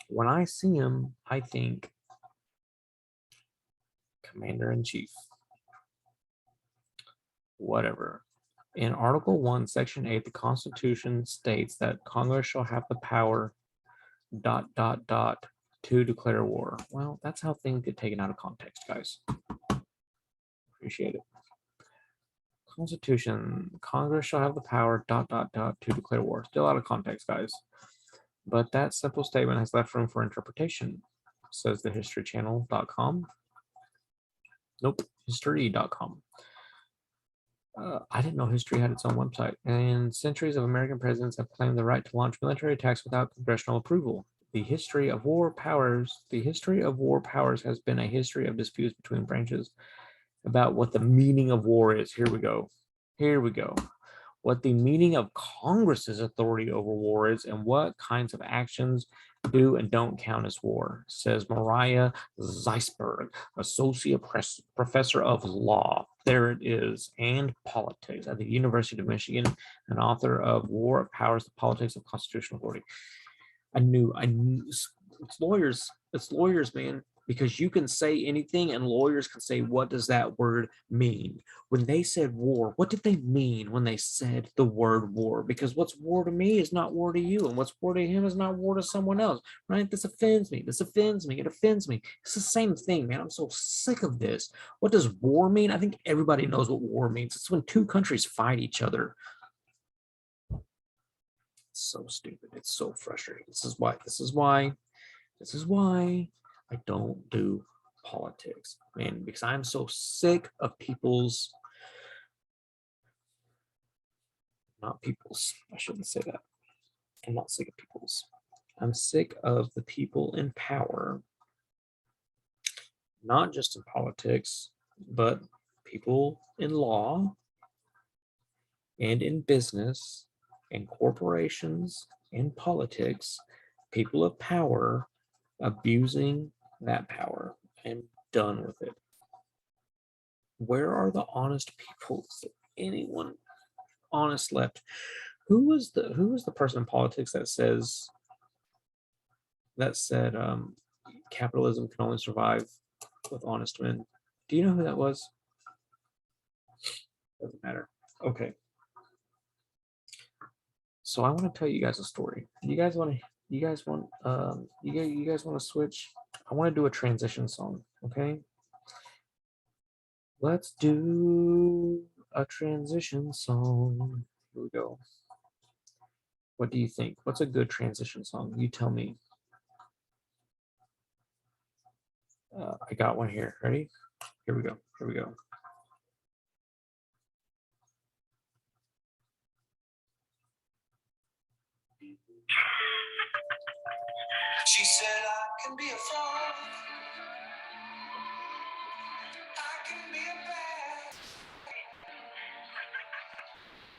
When I see him, I think commander-in-chief. Whatever. In Article 1, Section 8, the Constitution states that Congress shall have the power ... to declare war. Well, that's how things get taken out of context, guys. Appreciate it. Constitution, Congress shall have the power ... to declare war. Still out of context, guys. But that simple statement has left room for interpretation, says the historychannel.com. Nope, history.com. I didn't know history had its own website. And centuries of American presidents have claimed the right to launch military attacks without congressional approval. The history of war powers has been a history of disputes between branches about what the meaning of war is. Here we go. What the meaning of Congress's authority over war is and what kinds of actions do and don't count as war, says Mariah Zeisberg, associate professor of law, there it is, and politics at the University of Michigan, and author of War of Powers, the Politics of Constitutional Authority. I knew it's lawyers, man, because you can say anything and lawyers can say, what does that word mean? When they said war, what did they mean when they said the word war? Because what's war to me is not war to you, and what's war to him is not war to someone else, right? This offends me, it offends me. It's the same thing, man. I'm so sick of this. What does war mean? I think everybody knows what war means. It's when two countries fight each other. So stupid. It's so frustrating. This is why I don't do politics, man, because I'm so sick of I shouldn't say that. I'm not sick of people's. I'm sick of the people in power, not just in politics, but people in law and in business and corporations and politics, people of power abusing that power. I'm done with it. Where are the honest people? Is there anyone honest left? Who was the person in politics that said capitalism can only survive with honest men? Do you know who that was? Doesn't matter. Okay. So I want to tell you guys a story. You guys want to switch? I want to do a transition song. Okay. Let's do a transition song. Here we go. What do you think? What's a good transition song? You tell me. I got one here. Ready? Here we go. Here we go. She said, I can be a frog. I can be a bear.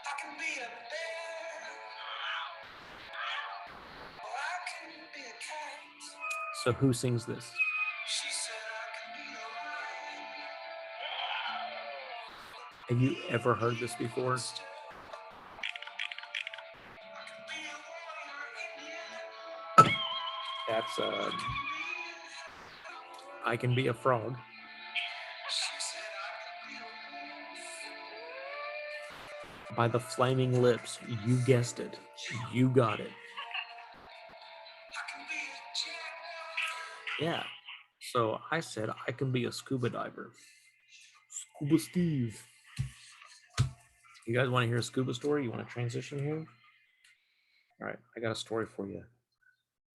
I can be a bear. Or I can be a cat. So who sings this? She said, I can be a lion. Have you ever heard this before? That's I can be a frog. By the Flaming Lips. You guessed it. You got it. Yeah. So I said I can be a scuba diver. Scuba Steve. You guys want to hear a scuba story? You want to transition here? All right, I got a story for you.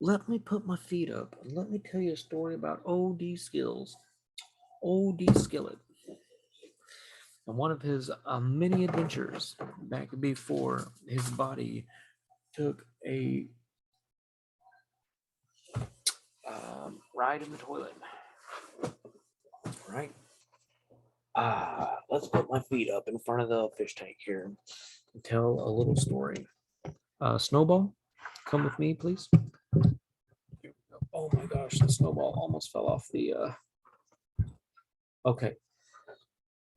Let me put my feet up and let me tell you a story about OD Skills. OD Skillet. And one of his many adventures back before his body took a ride in the toilet. Right? Let's put my feet up in front of the fish tank here and tell a little story. Snowball, come with me, please. Oh my gosh, the snowball almost fell off the. Okay,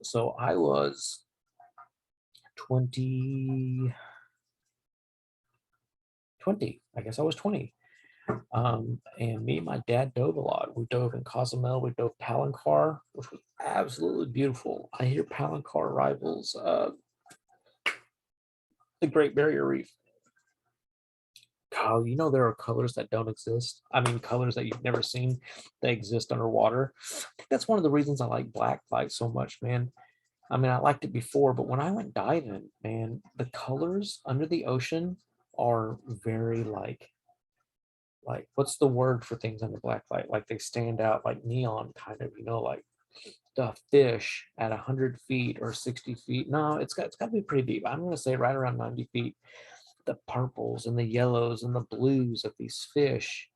so I was 20. I guess I was 20. And me and my dad dove a lot. We dove in Cozumel, we dove Palancar, which was absolutely beautiful. I hear Palancar rivals the Great Barrier Reef. Oh, you know there are colors that don't exist. I mean, colors that you've never seen that exist underwater. I think that's one of the reasons I like black light so much, man. I mean, I liked it before, but when I went diving, man, the colors under the ocean are very like what's the word for things under black light? Like they stand out like neon, kind of, like the fish at 100 feet or 60 feet. No, it's got to be pretty deep. I'm going to say right around 90 feet. The purples and the yellows and the blues of these fish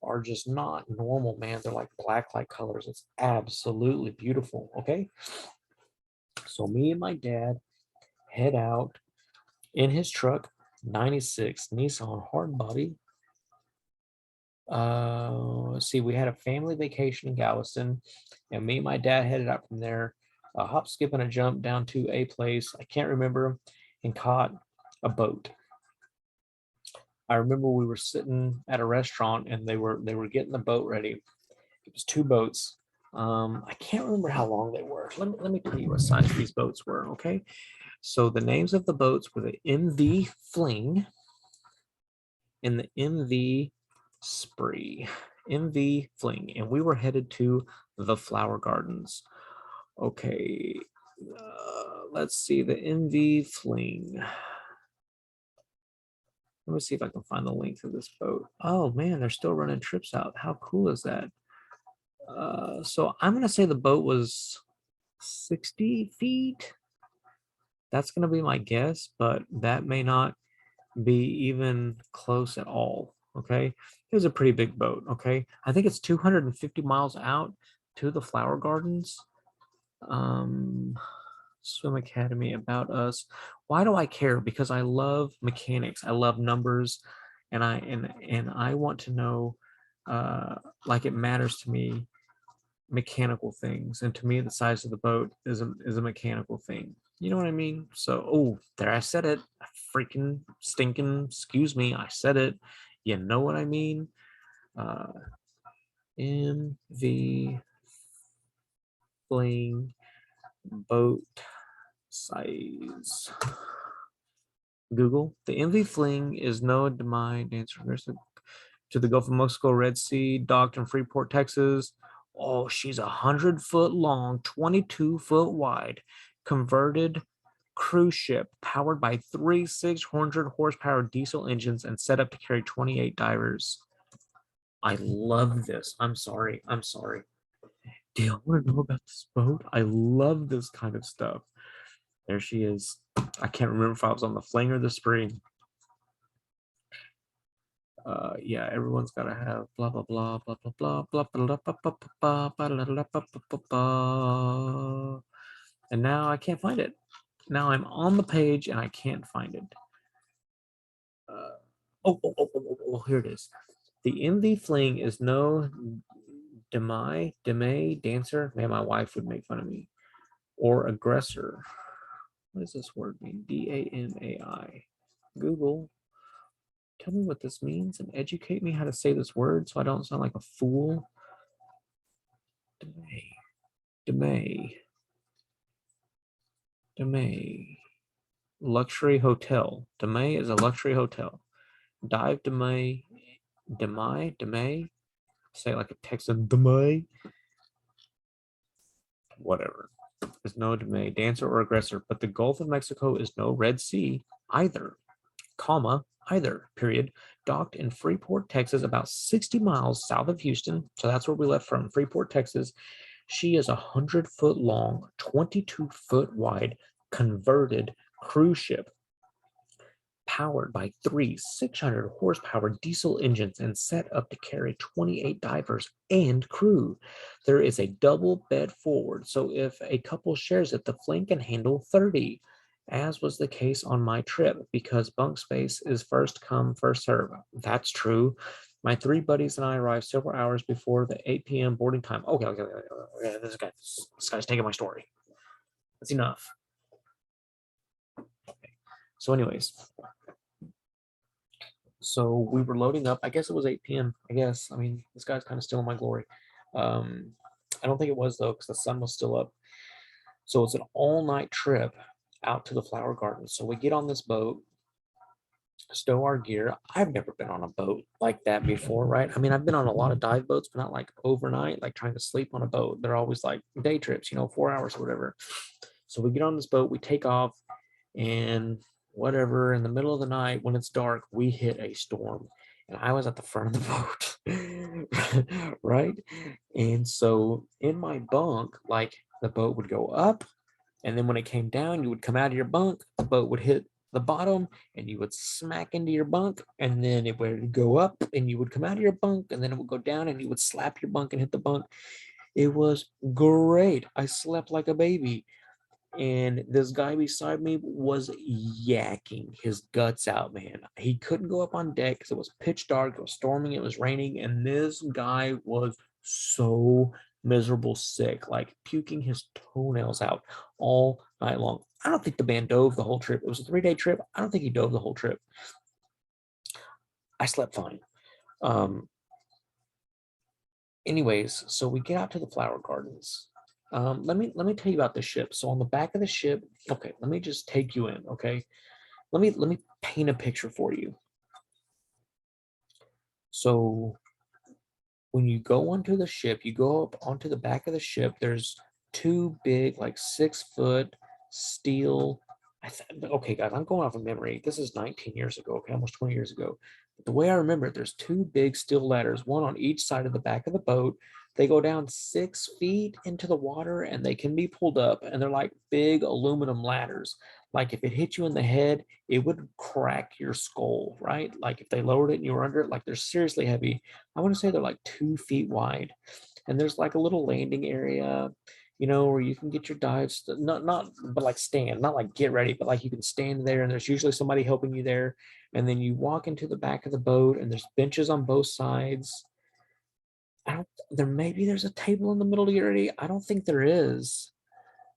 are just not normal, man. They're like black light colors. It's absolutely beautiful. Okay. So me and my dad head out in his truck, 96 Nissan Hardbody. Let's see, we had a family vacation in Galveston, and me and my dad headed out from there, a hop, skip, and a jump down to a place I can't remember, and caught a boat. I remember we were sitting at a restaurant and they were getting the boat ready. It was two boats. I can't remember how long they were. Let me tell you what size these boats were. Okay, so the names of the boats were the MV Fling and the MV Spree. MV Fling, and we were headed to the Flower Gardens. Okay, let's see the MV Fling. Let me see if I can find the link to this boat. Oh man, they're still running trips out. How cool is that? So I'm gonna say the boat was 60 feet. That's gonna be my guess, but that may not be even close at all. Okay, it was a pretty big boat. Okay, I think it's 250 miles out to the Flower Gardens. Swim Academy, About Us. Why do I care? Because I love mechanics. I love numbers, and I want to know, like it matters to me, mechanical things. And to me, the size of the boat is a mechanical thing. You know what I mean? So, oh, there I said it. Freaking stinking. Excuse me, I said it. You know what I mean? MV Fling boat size. Google. The MV Fling is known to my answer to the Gulf of Mexico, Red Sea, docked in Freeport, Texas, Oh, she's 100 foot long, 22 foot wide, converted cruise ship powered by three 600 horsepower diesel engines and set up to carry 28 divers. I love this. I'm sorry. I'm sorry. Do you want to know about this boat? I love this kind of stuff. There she is. I can't remember if I was on the fling or the spring. Yeah, everyone's got to have blah blah blah blah blah blah blah blah blah blah blah blah blah blah. And now I can't find it. Now I'm on the page and I can't find it. Oh, here it is. The MV fling is no demai dancer. Man, my wife would make fun of me. Or aggressor. What does this word mean? DAMAI. Google, tell me what this means and educate me how to say this word so I don't sound like a fool. Demay. Luxury hotel. Demay is a luxury hotel. Dive Demay. Say it like a Texan. Demay. Whatever. There's no Demay, dancer or aggressor, but the Gulf of Mexico is no Red Sea either. Either, period. Docked in Freeport, Texas, about 60 miles south of Houston. So that's where we left from, Freeport, Texas. She is 100 foot long, 22 foot wide, converted cruise ship powered by three 600 horsepower diesel engines and set up to carry 28 divers and crew. There is a double bed forward, so if a couple shares it, the fling can handle 30, as was the case on my trip, because bunk space is first come, first serve. That's true. My three buddies and I arrived several hours before the 8 p.m. boarding time. Okay. This guy's taking my story. That's enough. Okay. So anyways, so we were loading up. I guess it was 8 p.m. I guess. I mean, this guy's kind of stealing my glory. I don't think it was though, because the sun was still up. So it's an all-night trip out to the flower garden. So we get on this boat, stow our gear. I've never been on a boat like that before, right? I mean, I've been on a lot of dive boats, but not like overnight, like trying to sleep on a boat. They're always like day trips, 4 hours or whatever. So we get on this boat, we take off, and whatever, in the middle of the night when it's dark, we hit a storm. And I was at the front of the boat, right? And so in my bunk, like the boat would go up, and then when it came down, you would come out of your bunk, the boat would hit the bottom, and you would smack into your bunk, and then it would go up, and you would come out of your bunk, and then it would go down, and you would slap your bunk and hit the bunk. It was great. I slept like a baby. And this guy beside me was yakking his guts out, man. He couldn't go up on deck because it was pitch dark, it was storming, it was raining, and this guy was so miserable sick, like puking his toenails out all night long. I don't think the man dove the whole trip. It was a 3-day trip. I don't think he dove the whole trip. I slept fine. Anyways, so we get out to the flower gardens. Let me tell you about the ship. So on the back of the ship, okay, let me just take you in. Okay, let me paint a picture for you. So when you go onto the ship, you go up onto the back of the ship. There's two big, like 6 foot steel. Okay, guys, I'm going off of memory. This is 19 years ago. Okay, almost 20 years ago. But the way I remember it, there's two big steel ladders, one on each side of the back of the boat. They go down 6 feet into the water and they can be pulled up, and they're like big aluminum ladders. Like if it hit you in the head, it would crack your skull, right? Like if they lowered it and you were under it, like they're seriously heavy. I want to say they're like 2 feet wide. And there's like a little landing area, where you can get your dives, but like stand, not like get ready, but like you can stand there and there's usually somebody helping you there. And then you walk into the back of the boat and there's benches on both sides. Maybe there's a table in the middle of the area. I don't think there is.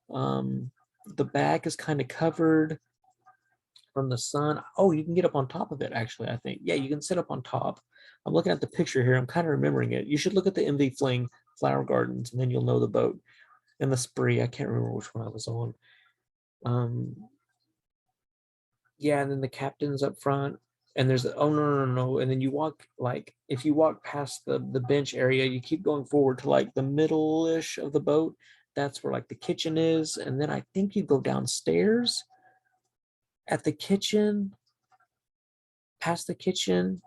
The back is kind of covered from the sun. Oh, you can get up on top of it, actually, I think. Yeah, you can sit up on top. I'm looking at the picture here. I'm kind of remembering it. You should look at the MV Fling Flower Gardens, and then you'll know the boat. And the Spree, I can't remember which one I was on. Yeah, and then the captain's up front. and there's oh no, and then you walk, like if you walk past the bench area, you keep going forward to like the middle-ish of the boat. That's where like the kitchen is, and then I think you go downstairs at the kitchen, past the kitchen,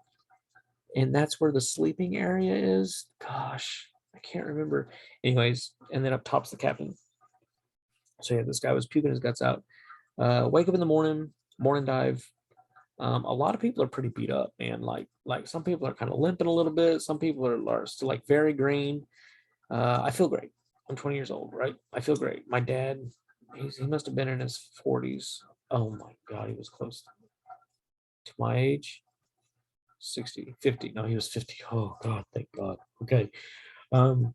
and that's where the sleeping area is. Gosh, I can't remember. Anyways, and then up top's the captain. So yeah, this guy was puking his guts out. Wake up in the morning, morning dive. A lot of people are pretty beat up, man. Like some people are kind of limping a little bit. Some people are still like very green. I feel great. I'm 20 years old, right? I feel great. My dad, he must have been in his 40s. Oh my God, he was close to my age. 60, 50. No, he was 50. Oh God, thank God. Okay. Oh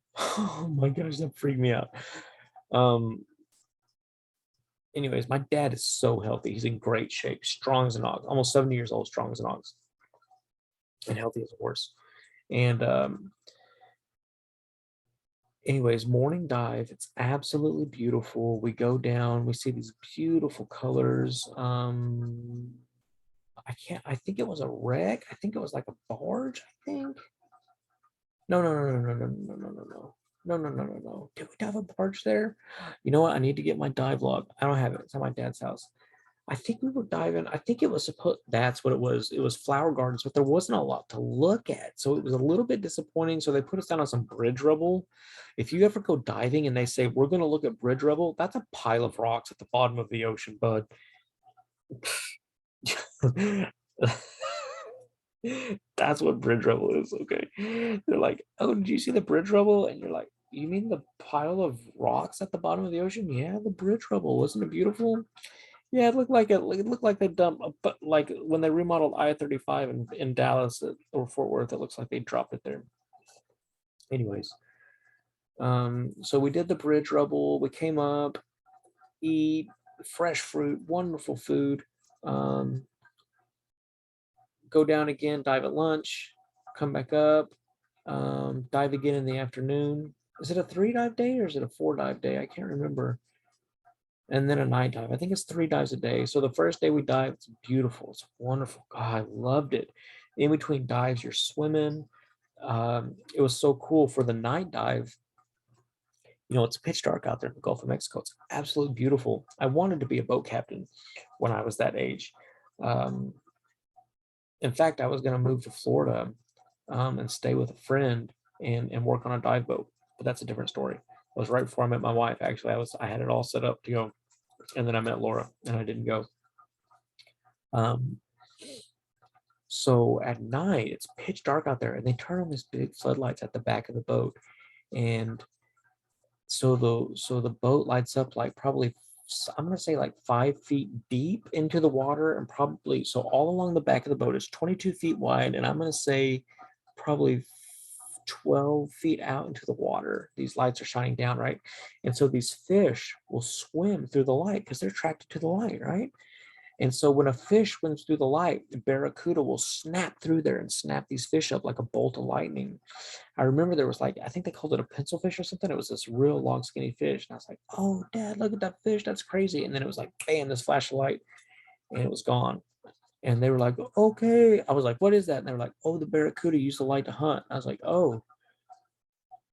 my gosh, that freaked me out. Um, anyways, my dad is so healthy. He's in great shape, strong as an ox, almost 70 years old, strong as an ox, and healthy as a horse. And anyways, morning dive, it's absolutely beautiful. We go down, we see these beautiful colors. I think it was a wreck. I think it was like a barge, I think. No, no, no, no, no, no, no, no, no, no. No, no, no, no, no. Did we dive a barge there? You know what? I need to get my dive log. I don't have it. It's at my dad's house. I think we were diving. I think it was supposed, that's what it was. It was flower gardens, but there wasn't a lot to look at. So it was a little bit disappointing. So they put us down on some bridge rubble. If you ever go diving and they say, we're going to look at bridge rubble, that's a pile of rocks at the bottom of the ocean, bud. That's what bridge rubble is, okay? They're like, oh, did you see the bridge rubble? And you're like, you mean the pile of rocks at the bottom of the ocean? Yeah, the bridge rubble. Wasn't it beautiful? Yeah, it looked like they dumped, but like when they remodeled I-35 in Dallas or Fort Worth, it looks like they dropped it there. Anyways, so we did the bridge rubble. We came up, eat fresh fruit, wonderful food. Um, go down again, dive at lunch, come back up, dive again in the afternoon. Is it a 3 dive day or is it a 4 dive day? I can't remember. And then a night dive. I think it's 3 dives a day. So the first day we dive, it's beautiful. It's wonderful. God, I loved it. In between dives, you're swimming. It was so cool for the night dive. You know, it's pitch dark out there in the Gulf of Mexico. It's absolutely beautiful. I wanted to be a boat captain when I was that age. Um, in fact, I was going to move to Florida and stay with a friend and work on a dive boat, but that's a different story. It was right before I met my wife. Actually, I had it all set up to go, and then I met Laura, and I didn't go. Um, so at night, it's pitch dark out there, and they turn on these big floodlights at the back of the boat, and so the boat lights up like probably I'm gonna say like 5 feet deep into the water, and probably so all along the back of the boat is 22 feet wide, and I'm gonna say probably 12 feet out into the water. These lights are shining down, right? And so these fish will swim through the light because they're attracted to the light, right? And so when a fish swims through the light, the barracuda will snap through there and snap these fish up like a bolt of lightning. I remember there was like, I think they called it a pencil fish or something. It was this real long, skinny fish. And I was like, oh, Dad, look at that fish. That's crazy. And then it was like, bam, this flash of light and it was gone. And they were like, okay. I was like, what is that? And they were like, oh, the barracuda used the light to hunt. I was like, oh,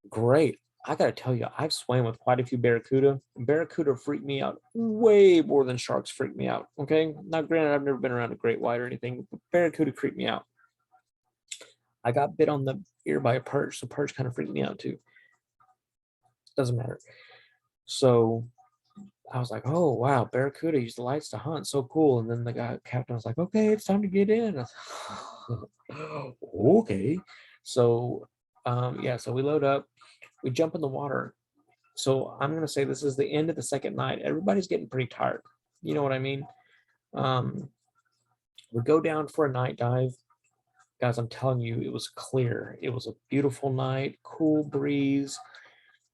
great. I got to tell you, I've swam with quite a few barracuda. Barracuda freak me out way more than sharks freak me out. Okay. Now, granted, I've never been around a great white or anything, but barracuda creep me out. I got bit on the ear by a perch. So perch kind of freaked me out too. Doesn't matter. So I was like, oh, wow, barracuda use the lights to hunt. So cool. And then the guy, captain was like, okay, it's time to get in. Okay. So, yeah, so we load up, we jump in the water. So I'm gonna say this is the end of the second night. Everybody's getting pretty tired. You know what I mean? Um, we go down for a night dive. Guys, I'm telling you, it was clear. It was a beautiful night, cool breeze.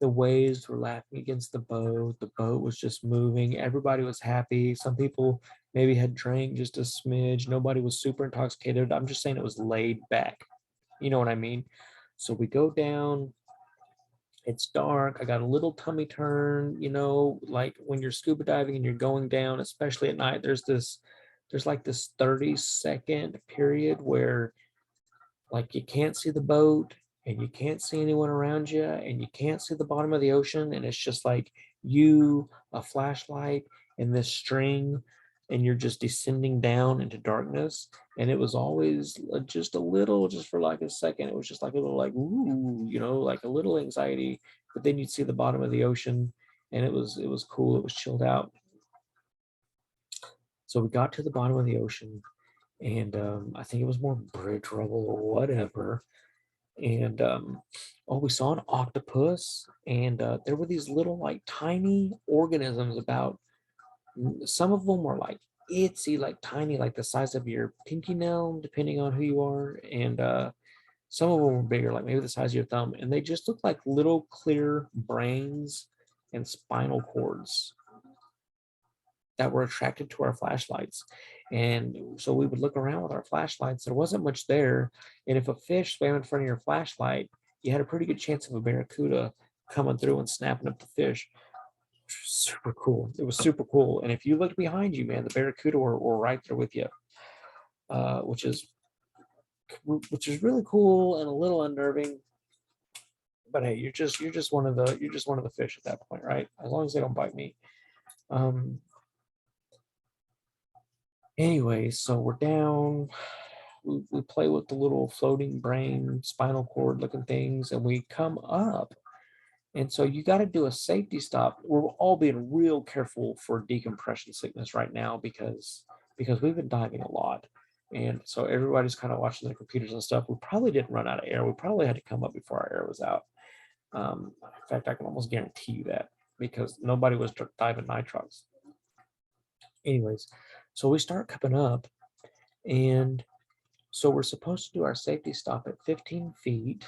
The waves were lapping against the boat. The boat was just moving. Everybody was happy. Some people maybe had drank just a smidge. Nobody was super intoxicated. I'm just saying it was laid back. You know what I mean? So we go down, it's dark. I got a little tummy turn, you know, like when you're scuba diving and you're going down, especially at night, there's this there's like this 30-second period where like you can't see the boat and you can't see anyone around you and you can't see the bottom of the ocean, and it's just like you, a flashlight, and this string, and you're just descending down into darkness. And it was always just a little, just for like a second, it was just like a little like ooh, like a little anxiety. But then you'd see the bottom of the ocean, and it was cool, it was chilled out. So we got to the bottom of the ocean, and I think it was more bridge rubble or whatever. And oh, we saw an octopus, and there were these little like tiny organisms about. Some of them were like itsy, like tiny, like the size of your pinky nail, depending on who you are, and some of them were bigger, like maybe the size of your thumb, and they just looked like little clear brains and spinal cords that were attracted to our flashlights. And so we would look around with our flashlights. There wasn't much there. And if a fish swam in front of your flashlight, you had a pretty good chance of a barracuda coming through and snapping up the fish. Super cool. It was super cool. And if you looked behind you, man, the barracuda were right there with you, which is really cool and a little unnerving. But hey, you're just one of the fish at that point, right? As long as they don't bite me. Um, Anyway, so we're down. We play with the little floating brain, spinal cord looking things, and we come up. And so you got to do a safety stop. We're all being real careful for decompression sickness right now because we've been diving a lot. And so everybody's kind of watching their computers and stuff. We probably didn't run out of air. We probably had to come up before our air was out. In fact, I can almost guarantee you that because nobody was diving nitrox. Anyways, so we start coming up, and so we're supposed to do our safety stop at 15 feet.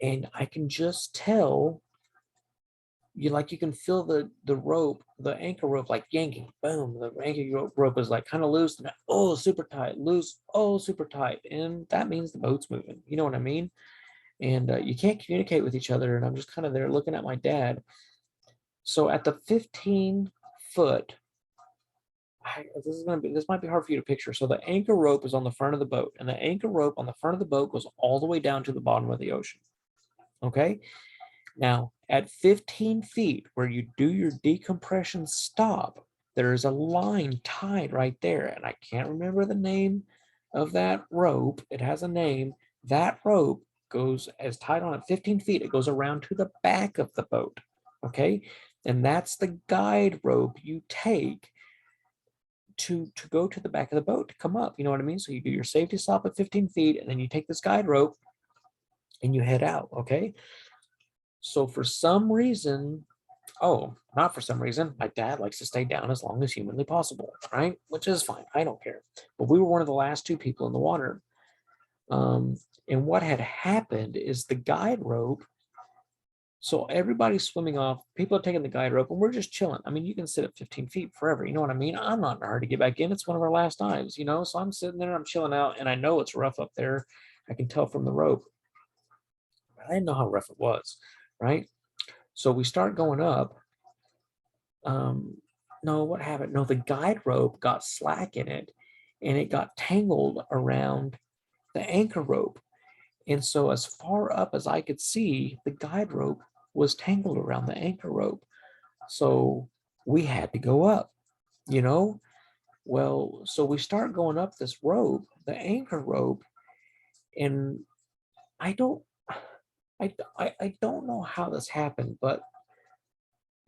And I can just tell you can feel the rope, the anchor rope, like yanking. Boom, the anchor rope is like kind of loose and oh, super tight, loose, oh, super tight. And that means the boat's moving. You know what I mean? And you can't communicate with each other. And I'm just kind of there looking at my dad. So at the 15-foot, this might be hard for you to picture. So the anchor rope is on the front of the boat, and the anchor rope on the front of the boat goes all the way down to the bottom of the ocean. Okay. Now at 15 feet, where you do your decompression stop, there is a line tied right there, and I can't remember the name of that rope. It has a name. That rope goes as tied on at 15 feet. It goes around to the back of the boat. Okay. And that's the guide rope you take to go to the back of the boat to come up. You know what I mean? So you do your safety stop at 15 feet, and then you take this guide rope and you head out. Okay. So for some reason, not for some reason, my dad likes to stay down as long as humanly possible, right? Which is fine. I don't care. But we were one of the last two people in the water. And what had happened is the guide rope. So everybody's swimming off. People are taking the guide rope, and we're just chilling. I mean, you can sit at 15 feet forever. You know what I mean? I'm not in a hurry to get back in. It's one of our last dives, So I'm sitting there, I'm chilling out, and I know it's rough up there. I can tell from the rope. I didn't know how rough it was, right? So we start going up. No, what happened? No, the guide rope got slack in it, and it got tangled around the anchor rope. And so as far up as I could see, the guide rope was tangled around the anchor rope. So we had to go up, you know? Well, so we start going up this rope, the anchor rope, and I don't I don't know how this happened, but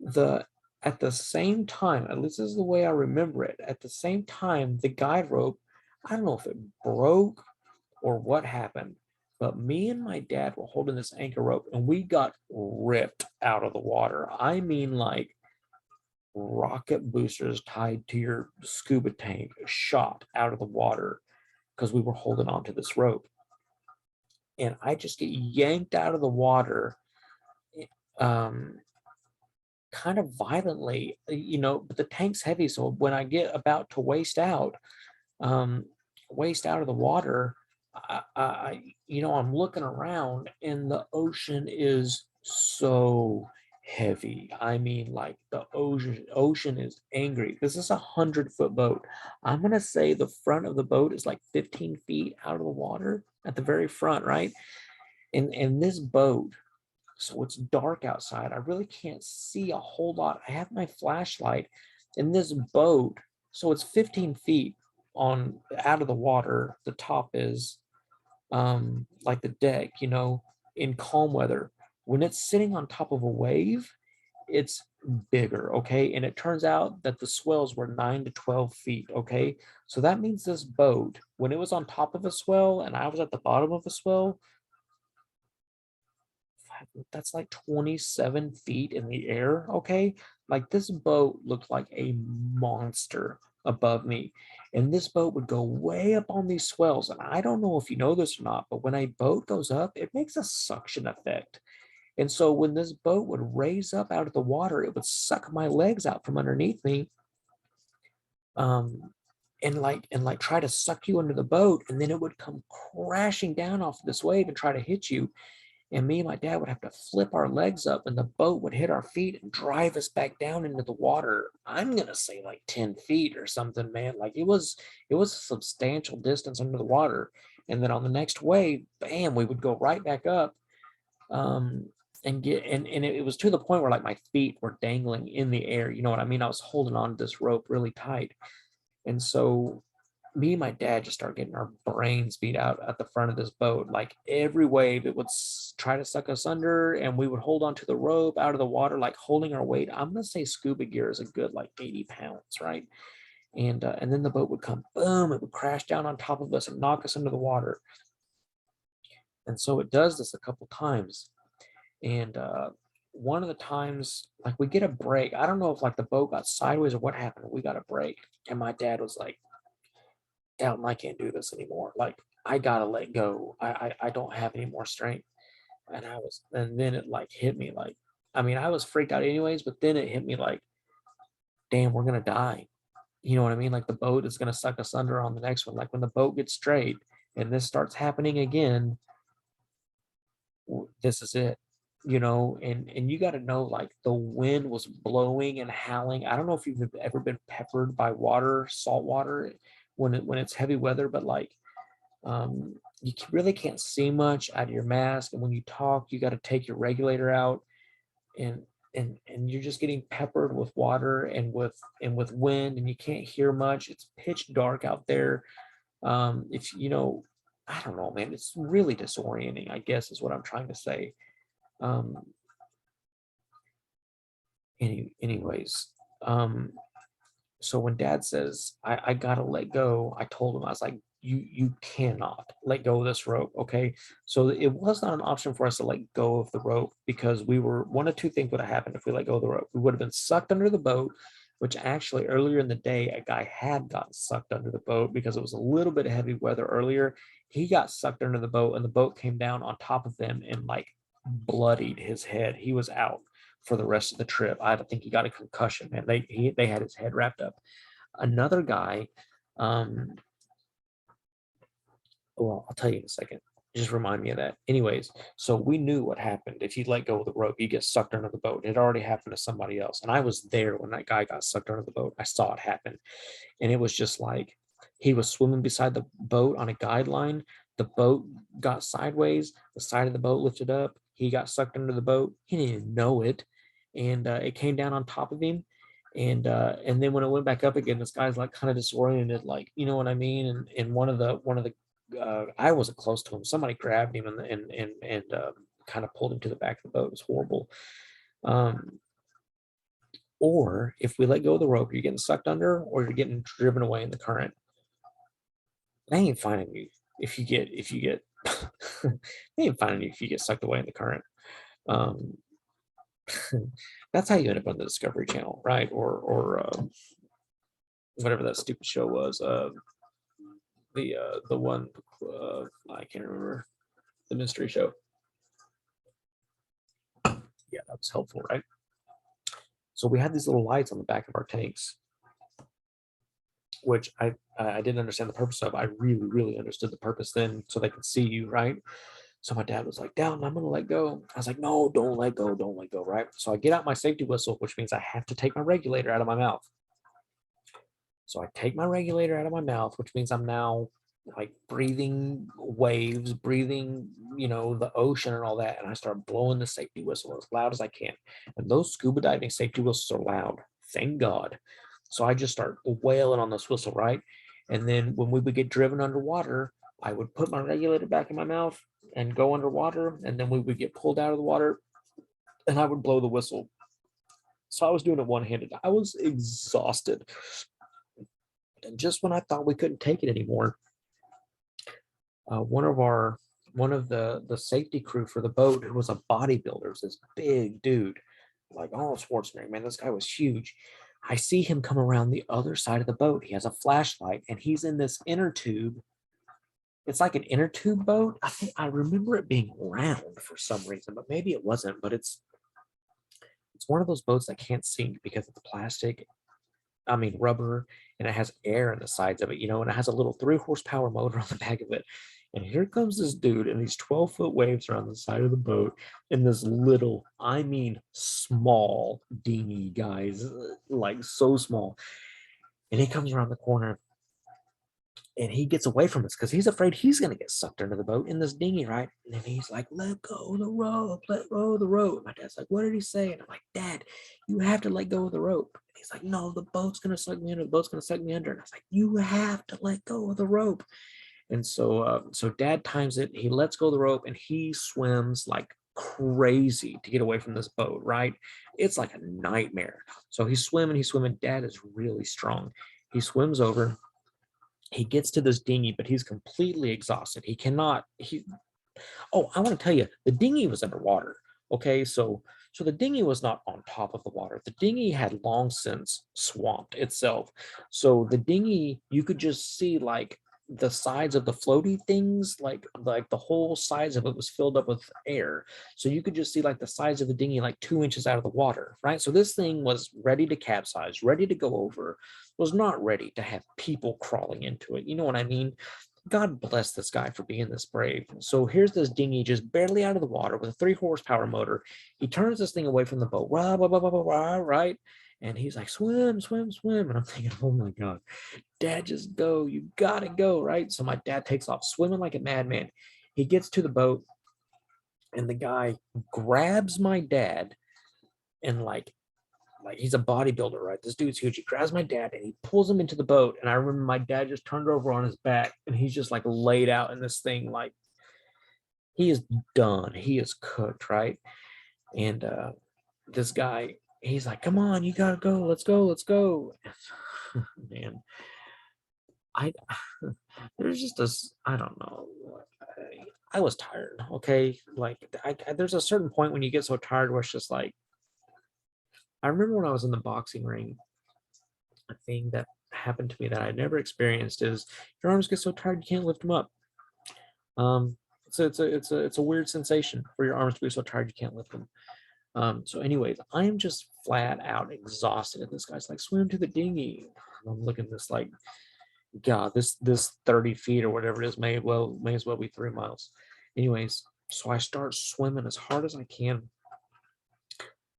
the at the same time, at least this is the way I remember it, at the same time, the guide rope, I don't know if it broke or what happened, but me and my dad were holding this anchor rope and we got ripped out of the water. I mean, like rocket boosters tied to your scuba tank shot out of the water because we were holding on to this rope. And I just get yanked out of the water, um, kind of violently, but the tank's heavy. So when I get about to um, waist out of the water, I'm looking around and the ocean is so heavy. I mean, like the ocean is angry. This is 100-foot boat. I'm gonna say the front of the boat is like 15 feet out of the water at the very front, right? And this boat, so it's dark outside. I really can't see a whole lot. I have my flashlight in this boat, so it's 15 feet on out of the water. The top is like the deck, in calm weather. When it's sitting on top of a wave, it's bigger, okay? And it turns out that the swells were 9 to 12 feet, okay? So that means this boat, when it was on top of a swell and I was at the bottom of a swell, that's like 27 feet in the air, okay? Like this boat looked like a monster above me. And this boat would go way up on these swells. And I don't know if you know this or not, but when a boat goes up, it makes a suction effect. And so when this boat would raise up out of the water, it would suck my legs out from underneath me. Um, and like try to suck you under the boat, and then it would come crashing down off of this wave and try to hit you. And me and my dad would have to flip our legs up, and the boat would hit our feet and drive us back down into the water. I'm gonna say like 10 feet or something, man. Like it was a substantial distance under the water. And then on the next wave, bam, we would go right back up. Um, and it was to the point where like my feet were dangling in the air. You know what I mean? I was holding on to this rope really tight. And so me and my dad just started getting our brains beat out at the front of this boat. Like every wave, it would try to suck us under, and we would hold on to the rope out of the water, like holding our weight. I'm gonna say scuba gear is a good like 80 pounds, right? And then the boat would come, boom, it would crash down on top of us and knock us into the water. And so it does this a couple times. And one of the times, like we get a break. I don't know if like the boat got sideways or what happened. We got a break, and my dad was like, Dalton, I can't do this anymore. Like I gotta let go. I don't have any more strength. And then it like hit me like, I mean, I was freaked out anyways, but then it hit me like, damn, we're gonna die. You know what I mean? Like the boat is gonna suck us under on the next one. Like when the boat gets straight and this starts happening again, this is it. And you got to know, like the wind was blowing and howling. I don't know if you've ever been peppered by water, salt water, when it's heavy weather, but like you really can't see much out of your mask, and when you talk, you got to take your regulator out, and and you're just getting peppered with water and with wind, and you can't hear much. It's pitch dark out there. If I don't know, man, it's really disorienting, I guess is what I'm trying to say. um anyways, um so when dad says I gotta let go, I told him, I was like, you cannot let go of this rope, okay? So it was not an option for us to let go of the rope, because we were, one of two things would have happened if we let go of the rope. We would have been sucked under the boat, which actually earlier in the day a guy had gotten sucked under the boat because it was a little bit of heavy weather earlier. He got sucked under the boat, and the boat came down on top of him and like bloodied his head. He was out for the rest of the trip. I don't think he got a concussion, man. They had his head wrapped up. Another guy, um, well, I'll tell you in a second. Just remind me of that. Anyways, so we knew what happened. If you let go of the rope, you get sucked under the boat. It already happened to somebody else. And I was there when that guy got sucked under the boat. I saw it happen. And it was just like he was swimming beside the boat on a guideline. The boat got sideways. The side of the boat lifted up. He got sucked under the boat. He didn't even know it. And it came down on top of him. And then when it went back up again, this guy's like kind of disoriented, like, you know what I mean? And one of the I wasn't close to him. Somebody grabbed him and kind of pulled him to the back of the boat. It was horrible. Um, or if we let go of the rope, you're getting sucked under, or you're getting driven away in the current. They ain't finding you if you get they ain't finding you if you get sucked away in the current. Um, that's how you end up on the Discovery Channel, right? Or whatever that stupid show was. The one I can't remember, the mystery show. Yeah, that was helpful, right? So we had these little lights on the back of our tanks, which I didn't understand the purpose of. I really, really understood the purpose then, so they could see you, right? So my dad was like, Down, I'm gonna let go. I was like, no, don't let go, don't let go, right? So I get out my safety whistle, which means I have to take my regulator out of my mouth. So I take my regulator out of my mouth, which means I'm now like breathing waves, breathing, the ocean and all that. And I start blowing the safety whistle as loud as I can. And those scuba diving safety whistles are loud. Thank God. So I just start wailing on this whistle, right? And then when we would get driven underwater, I would put my regulator back in my mouth and go underwater. And then we would get pulled out of the water and I would blow the whistle. So I was doing it one-handed. I was exhausted. And just when I thought we couldn't take it anymore, one of the safety crew for the boat, who was a bodybuilder, was this big dude, like Arnold Schwarzenegger, man, this guy was huge. I see him come around the other side of the boat. He has a flashlight and he's in this inner tube. It's like an inner tube boat. I remember it being round for some reason, but maybe it wasn't. But it's one of those boats that can't sink because of the plastic. I mean, rubber, and it has air in the sides of it, and it has a little 3 horsepower motor on the back of it. And here comes this dude, and these 12-foot waves are on the side of the boat in this little, I mean, small dinghy, guys, like so small. And he comes around the corner and he gets away from us because he's afraid he's going to get sucked under the boat in this dinghy, right? And then he's like, let go of the rope, let go of the rope. My dad's like, what did he say? And I'm like, Dad, you have to let go of the rope. And he's like, no, the boat's going to suck me under. The boat's going to suck me under. And I was like, you have to let go of the rope. And so Dad times it. He lets go of the rope and he swims like crazy to get away from this boat, right? It's like a nightmare. So he's swimming. Dad is really strong. He swims over. He gets to this dinghy, but he's completely exhausted. I want to tell you, the dinghy was underwater. Okay, so the dinghy was not on top of the water. The dinghy had long since swamped itself. So the dinghy, you could just see like the sides of the floaty things, like the whole sides of it was filled up with air. So you could just see like the sides of the dinghy like 2 inches out of the water, right? So this thing was ready to capsize, ready to go over, was not ready to have people crawling into it. You know what I mean? God bless this guy for being this brave. So here's this dinghy just barely out of the water with a 3 horsepower motor. He turns this thing away from the boat, rah, rah, rah, rah, rah, right? And he's like, swim, swim, swim. And I'm thinking, oh my God, Dad, just go. You gotta go, right? So my dad takes off swimming like a madman. He gets to the boat, and the guy grabs my dad and like he's a bodybuilder, right? This dude's huge. He grabs my dad and he pulls him into the boat. And I remember my dad just turned over on his back and he's just like laid out in this thing, like he is done. He is cooked, right? And this guy, he's like, come on, you gotta go. Let's go, let's go. Man, I there's just this, I don't know. I was tired, okay? Like there's a certain point when you get so tired where it's just like, I remember when I was in the boxing ring, a thing that happened to me that I never experienced is your arms get so tired you can't lift them up. So it's a weird sensation for your arms to be so tired you can't lift them. So anyways, I am just flat out exhausted. And this guy's like, swim to the dinghy. And I'm looking at this like, God, this 30 feet or whatever it is may as well be 3 miles. Anyways, so I start swimming as hard as I can.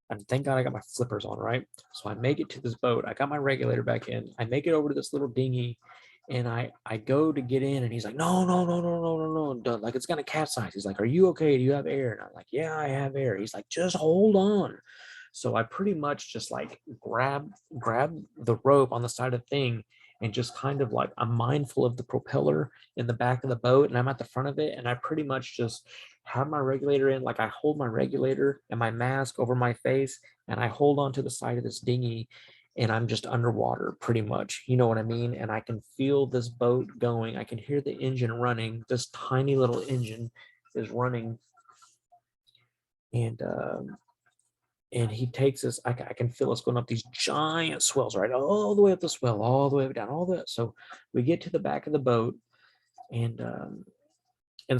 And thank God I got my flippers on, right? So I make it to this boat. I got my regulator back in. I make it over to this little dinghy and I go to get in and he's like, no, no, no, no, no, no, no. Like it's gonna capsize. He's like, are you okay? Do you have air? And I'm like, yeah, I have air. He's like, just hold on. So I pretty much just like grab the rope on the side of the thing and just kind of like I'm mindful of the propeller in the back of the boat and I'm at the front of it and I pretty much just have my regulator in, like I hold my regulator and my mask over my face and I hold on to the side of this dinghy and I'm just underwater pretty much, you know what I mean? And I can feel this boat going. I can hear the engine running. This tiny little engine is running. And he takes us, I can feel us going up these giant swells, right? All the way up the swell, all the way down, all that. So we get to the back of the boat and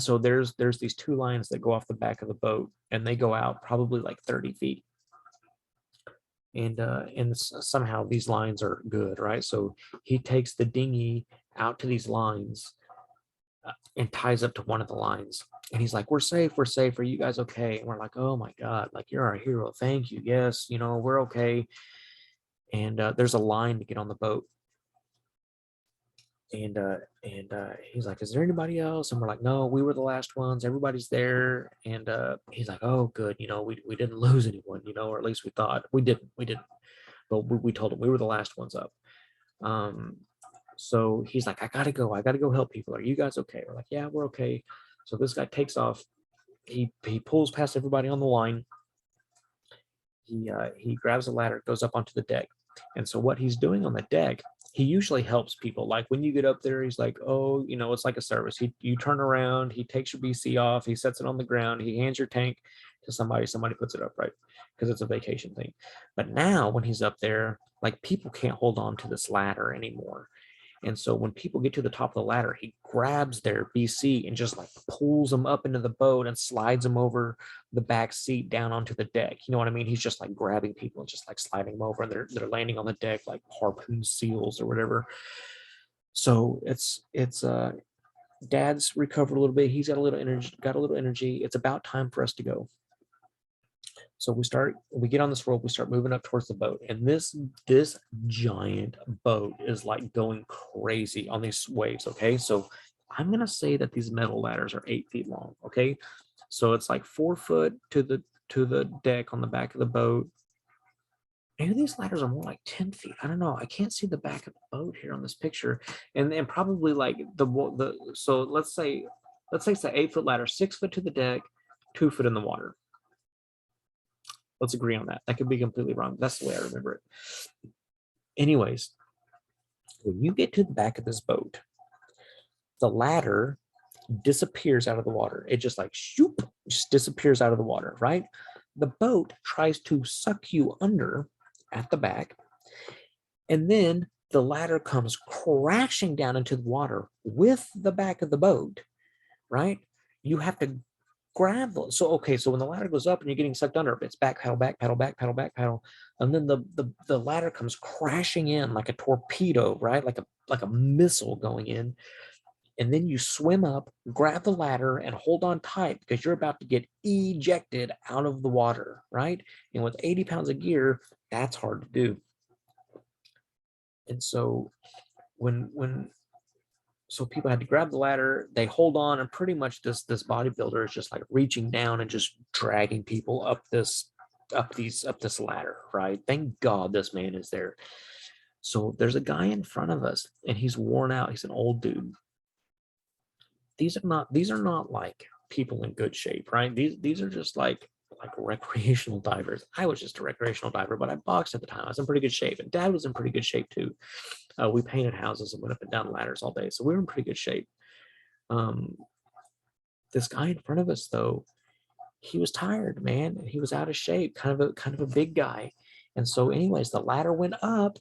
so there's these 2 lines that go off the back of the boat and they go out probably like 30 feet. And somehow these lines are good, right? So he takes the dinghy out to these lines and ties up to one of the lines. And he's like, we're safe, we're safe. Are you guys okay? And we're like, oh my God, like you're our hero. Thank you. Yes, you know, we're okay. And there's a line to get on the boat. And he's like, is there anybody else? And we're like, no, we were the last ones. Everybody's there. And he's like, oh, good. You know, we didn't lose anyone, you know, or at least we thought. We didn't. But we told him we were the last ones up. Um, so he's like, I gotta go. I gotta go help people. Are you guys okay? We're like, yeah, we're okay. So this guy takes off. He pulls past everybody on the line. He grabs a ladder, goes up onto the deck. And so what he's doing on the deck, he usually helps people. Like when you get up there, he's like, oh, you know, it's like a service. You turn around, he takes your BC off, he sets it on the ground, he hands your tank to somebody puts it up, right? Because it's a vacation thing. But now when he's up there, like people can't hold on to this ladder anymore. And so when people get to the top of the ladder, he grabs their BC and just like pulls them up into the boat and slides them over the back seat down onto the deck. You know what I mean? He's just like grabbing people and just like sliding them over, and they're landing on the deck like harpoon seals or whatever. So it's Dad's recovered a little bit. He's got a little energy. It's about time for us to go. So we get on this rope, we start moving up towards the boat, and this giant boat is like going crazy on these waves. Okay, so I'm gonna say that these metal ladders are 8 feet long. Okay, so it's like 4 foot to the deck on the back of the boat. Maybe these ladders are more like 10 feet. I don't know. I can't see the back of the boat here on this picture, and probably like the so let's say it's an 8 foot ladder, 6 foot to the deck, 2 foot in the water. Let's agree on that. That could be completely wrong. That's the way I remember it. Anyways, when you get to the back of this boat, the ladder disappears out of the water. It just like shoop, just disappears out of the water, right? The boat tries to suck you under at the back, and then the ladder comes crashing down into the water with the back of the boat, right? You have to grab those. So okay, so when the ladder goes up and you're getting sucked under, it's back pedal, back pedal, back pedal, back pedal, and then the ladder comes crashing in like a torpedo, right? Like a missile going in, and then you swim up, grab the ladder, and hold on tight because you're about to get ejected out of the water, right? And with 80 pounds of gear, that's hard to do. And so when so people had to grab the ladder, they hold on, and pretty much this bodybuilder is just like reaching down and just dragging people up this ladder, right? Thank God this man is there. So there's a guy in front of us, and he's worn out. He's an old dude. These are not like people in good shape, right? These are just like recreational divers. I was just a recreational diver, but I boxed at the time. I was in pretty good shape, and Dad was in pretty good shape too. We painted houses and went up and down ladders all day, so we were in pretty good shape. Um, this guy in front of us, though, he was tired, man. He was out of shape, kind of a big guy. And so, anyways, the ladder went up,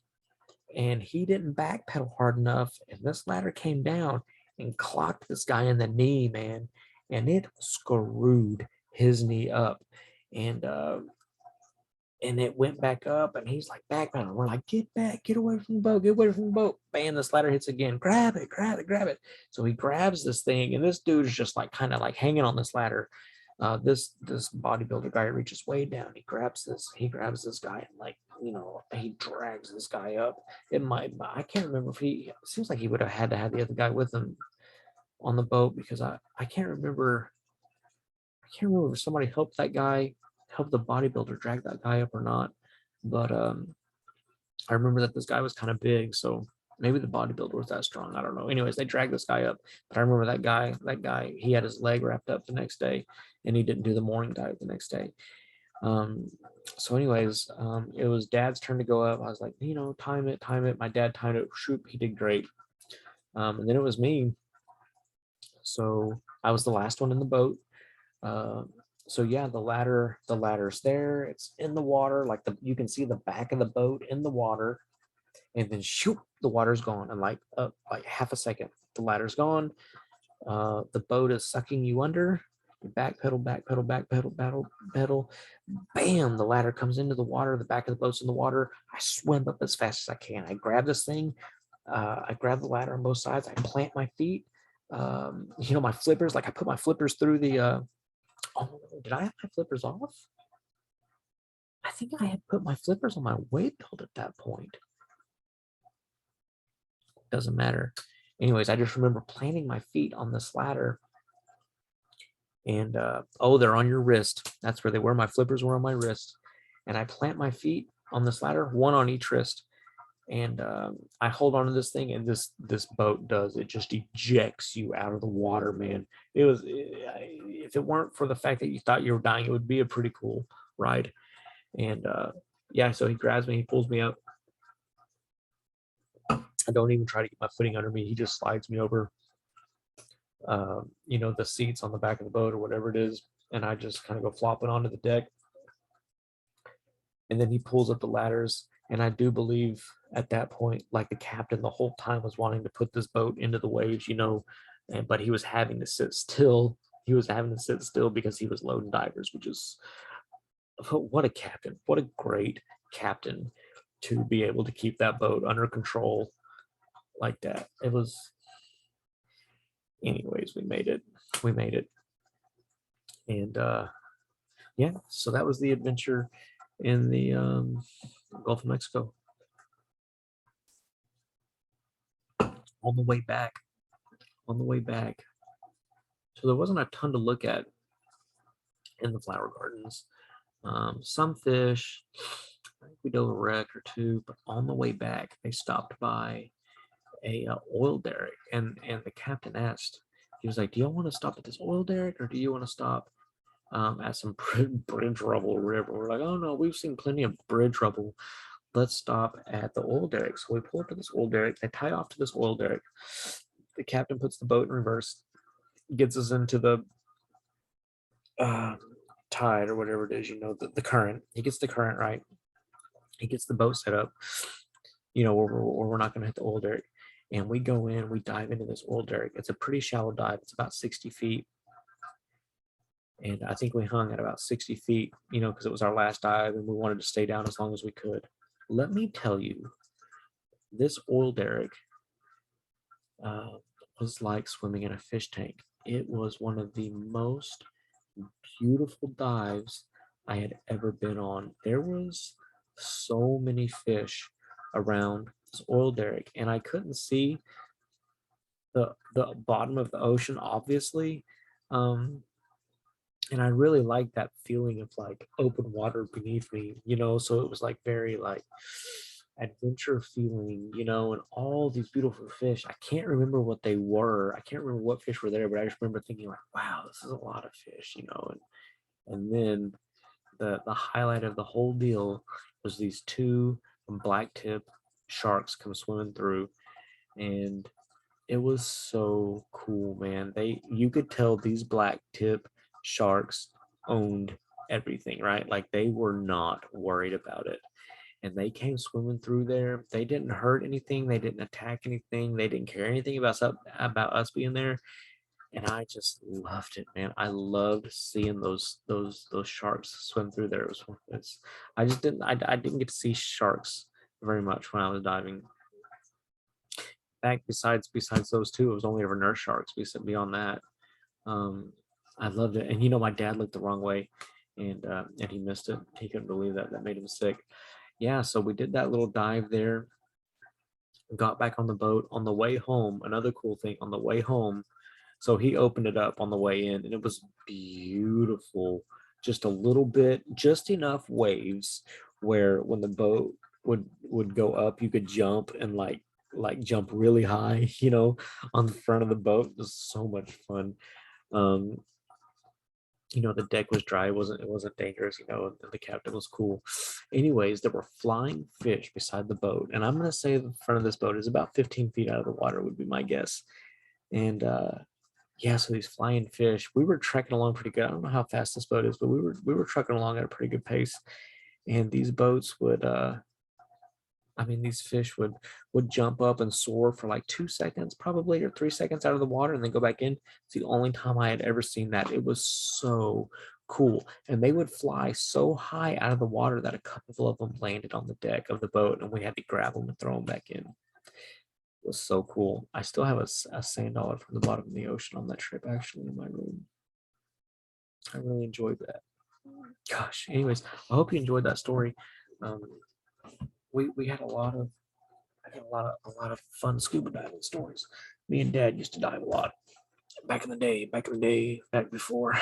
and he didn't backpedal hard enough, and this ladder came down and clocked this guy in the knee, man, and it screwed his knee up, and it went back up, and he's like backpedaling. We're like, get back, get away from the boat, get away from the boat. Bam, this ladder hits again. Grab it, grab it, grab it. So he grabs this thing, and this dude is just like kind of like hanging on this ladder. This bodybuilder guy reaches way down. He grabs this guy, and like, you know, he drags this guy up. I can't remember if it seems like he would have had to have the other guy with him on the boat, because I can't remember. I can't remember if somebody helped that guy, help the bodybuilder drag that guy up or not. But I remember that this guy was kind of big, so maybe the bodybuilder was that strong. I don't know. Anyways, they dragged this guy up. But I remember that guy, he had his leg wrapped up the next day, and he didn't do the morning dive the next day. So anyways, it was Dad's turn to go up. I was like, you know, time it. My dad timed it. Shoot, he did great. And then it was me. So I was the last one in the boat. So yeah, the ladder's there. It's in the water, like you can see the back of the boat in the water, and then shoot, the water's gone. And like half a second, the ladder's gone. The boat is sucking you under. You back pedal, pedal. Bam! The ladder comes into the water. The back of the boat's in the water. I swim up as fast as I can. I grab this thing. I grab the ladder on both sides. I plant my feet. you know, my flippers, like I put my flippers through the, oh, did I have my flippers off? I think I had put my flippers on my weight belt at that point. Doesn't matter. Anyways, I just remember planting my feet on this ladder and, oh, they're on your wrist. That's where they were. My flippers were on my wrist. And I plant my feet on this ladder, one on each wrist. And I hold on to this thing, and this boat does it just ejects you out of the water, man. It was if it weren't for the fact that you thought you were dying, it would be a pretty cool ride. And yeah, so he grabs me, he pulls me up. I don't even try to get my footing under me. He just slides me over, you know, the seats on the back of the boat or whatever it is, and I just kind of go flopping onto the deck. And then he pulls up the ladders, and I do believe at that point, like the captain the whole time was wanting to put this boat into the waves, you know, but he was having to sit still. He was having to sit still because he was loading divers, which is what a captain, what a great captain to be able to keep that boat under control like that. It was, anyways, we made it. We made it. And yeah, so that was the adventure in the Gulf of Mexico. On the way back, on the way back. So there wasn't a ton to look at in the flower gardens. Some fish, I think we dove a wreck or two, but on the way back, they stopped by a oil derrick, and the captain asked, he was like, "Do you want to stop at this oil derrick, or do you want to stop at some bridge rubble river?" We're like, "Oh no, we've seen plenty of bridge rubble. Let's stop at the oil derrick." So we pull up to this oil derrick. They tie off to this oil derrick. The captain puts the boat in reverse, gets us into the uh, tide or whatever it is, you know, the current. He gets the current right. He gets the boat set up, you know, or we're not going to hit the oil derrick. And we go in, we dive into this oil derrick. It's a pretty shallow dive. It's about 60 feet. And I think we hung at about 60 feet, you know, because it was our last dive and we wanted to stay down as long as we could. Let me tell you, this oil derrick was like swimming in a fish tank. It was one of the most beautiful dives I had ever been on. There was so many fish around this oil derrick, and I couldn't see the bottom of the ocean, obviously. And I really liked that feeling of like open water beneath me, you know. So it was like very like adventure feeling, you know, and all these beautiful fish. I can't remember what they were. I can't remember what fish were there, but I just remember thinking like, wow, this is a lot of fish, you know. And then the highlight of the whole deal was these two black tip sharks come swimming through, and it was so cool, man. You could tell these black tip sharks owned everything, right? Like they were not worried about it. And they came swimming through there. They didn't hurt anything. They didn't attack anything. They didn't care anything about us being there. And I just loved it, man. I loved seeing those sharks swim through there. I just I didn't get to see sharks very much when I was diving. In fact, besides those two, it was only ever nurse sharks. Beyond that, um, I loved it. And you know, my dad looked the wrong way, and he missed it. He couldn't believe that. That made him sick. Yeah, so we did that little dive there. Got back on the boat on the way home. Another cool thing on the way home. So he opened it up on the way in, and it was beautiful. Just a little bit, just enough waves where when the boat would go up, you could jump and like jump really high, you know, on the front of the boat. It was so much fun. Um, you know, the deck was dry. It wasn't dangerous, you know, and the captain was cool. Anyways, there were flying fish beside the boat, and I'm gonna say the front of this boat is about 15 feet out of the water, would be my guess. And yeah, so these flying fish, we were trekking along pretty good. I don't know how fast this boat is, but we were trucking along at a pretty good pace. And these boats would I mean, these fish would jump up and soar for like 2 seconds, probably, or 3 seconds out of the water, and then go back in. It's the only time I had ever seen that. It was so cool. And they would fly so high out of the water that a couple of them landed on the deck of the boat, and we had to grab them and throw them back in. was so cool. I still have a sand dollar from the bottom of the ocean on that trip actually in my room. I really enjoyed that. Gosh, anyways, I hope you enjoyed that story. Um, we had a lot of fun scuba diving stories. Me and Dad used to dive a lot back in the day, back before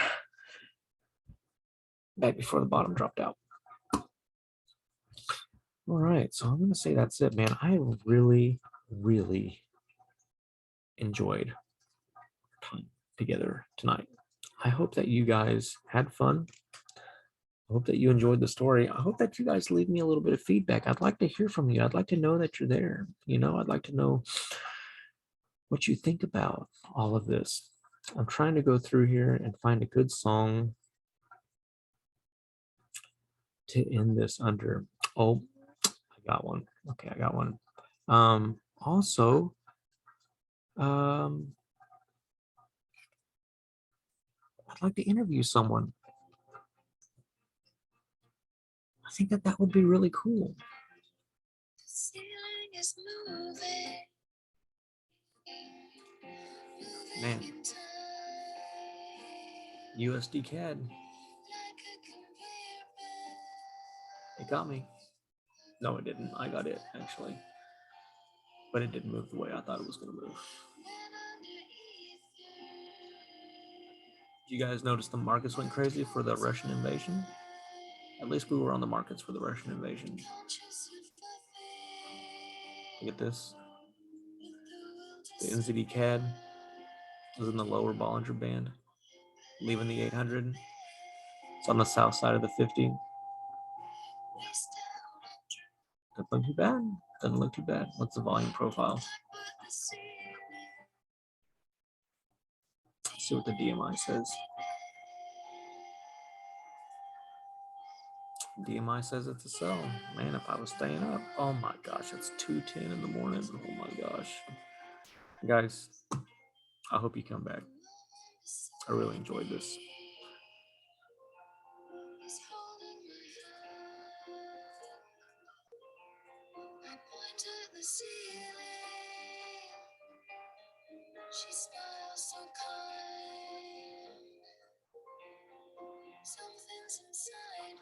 the bottom dropped out. All right, so I'm gonna say that's it, man. I really, really enjoyed time together tonight. I hope that you guys had fun. I hope that you enjoyed the story. I hope that you guys leave me a little bit of feedback. I'd like to hear from you. I'd like to know that you're there. I'd like to know what you think about all of this. I'm trying to go through here and find a good song to end this under. Oh, I got one. Okay, I got one. Also, I'd like to interview someone. I think that would be really cool. Man, USD CAD. It got me. No, it didn't. I got it actually, but it didn't move the way I thought it was going to move. You guys notice the markets went crazy for the Russian invasion? At least we were on the markets for the Russian invasion. Look at this. The NZD CAD is in the lower Bollinger Band, leaving the 800. It's on the south side of the 50. Doesn't look too bad. Doesn't look too bad. What's the volume profile? Let's see what the DMI says. DMI says it's a sell. Man, if I was staying up, oh my gosh, it's 2:10 in the morning. Oh my gosh. Guys, I hope you come back. I really enjoyed this. She smiles so kind. Something's inside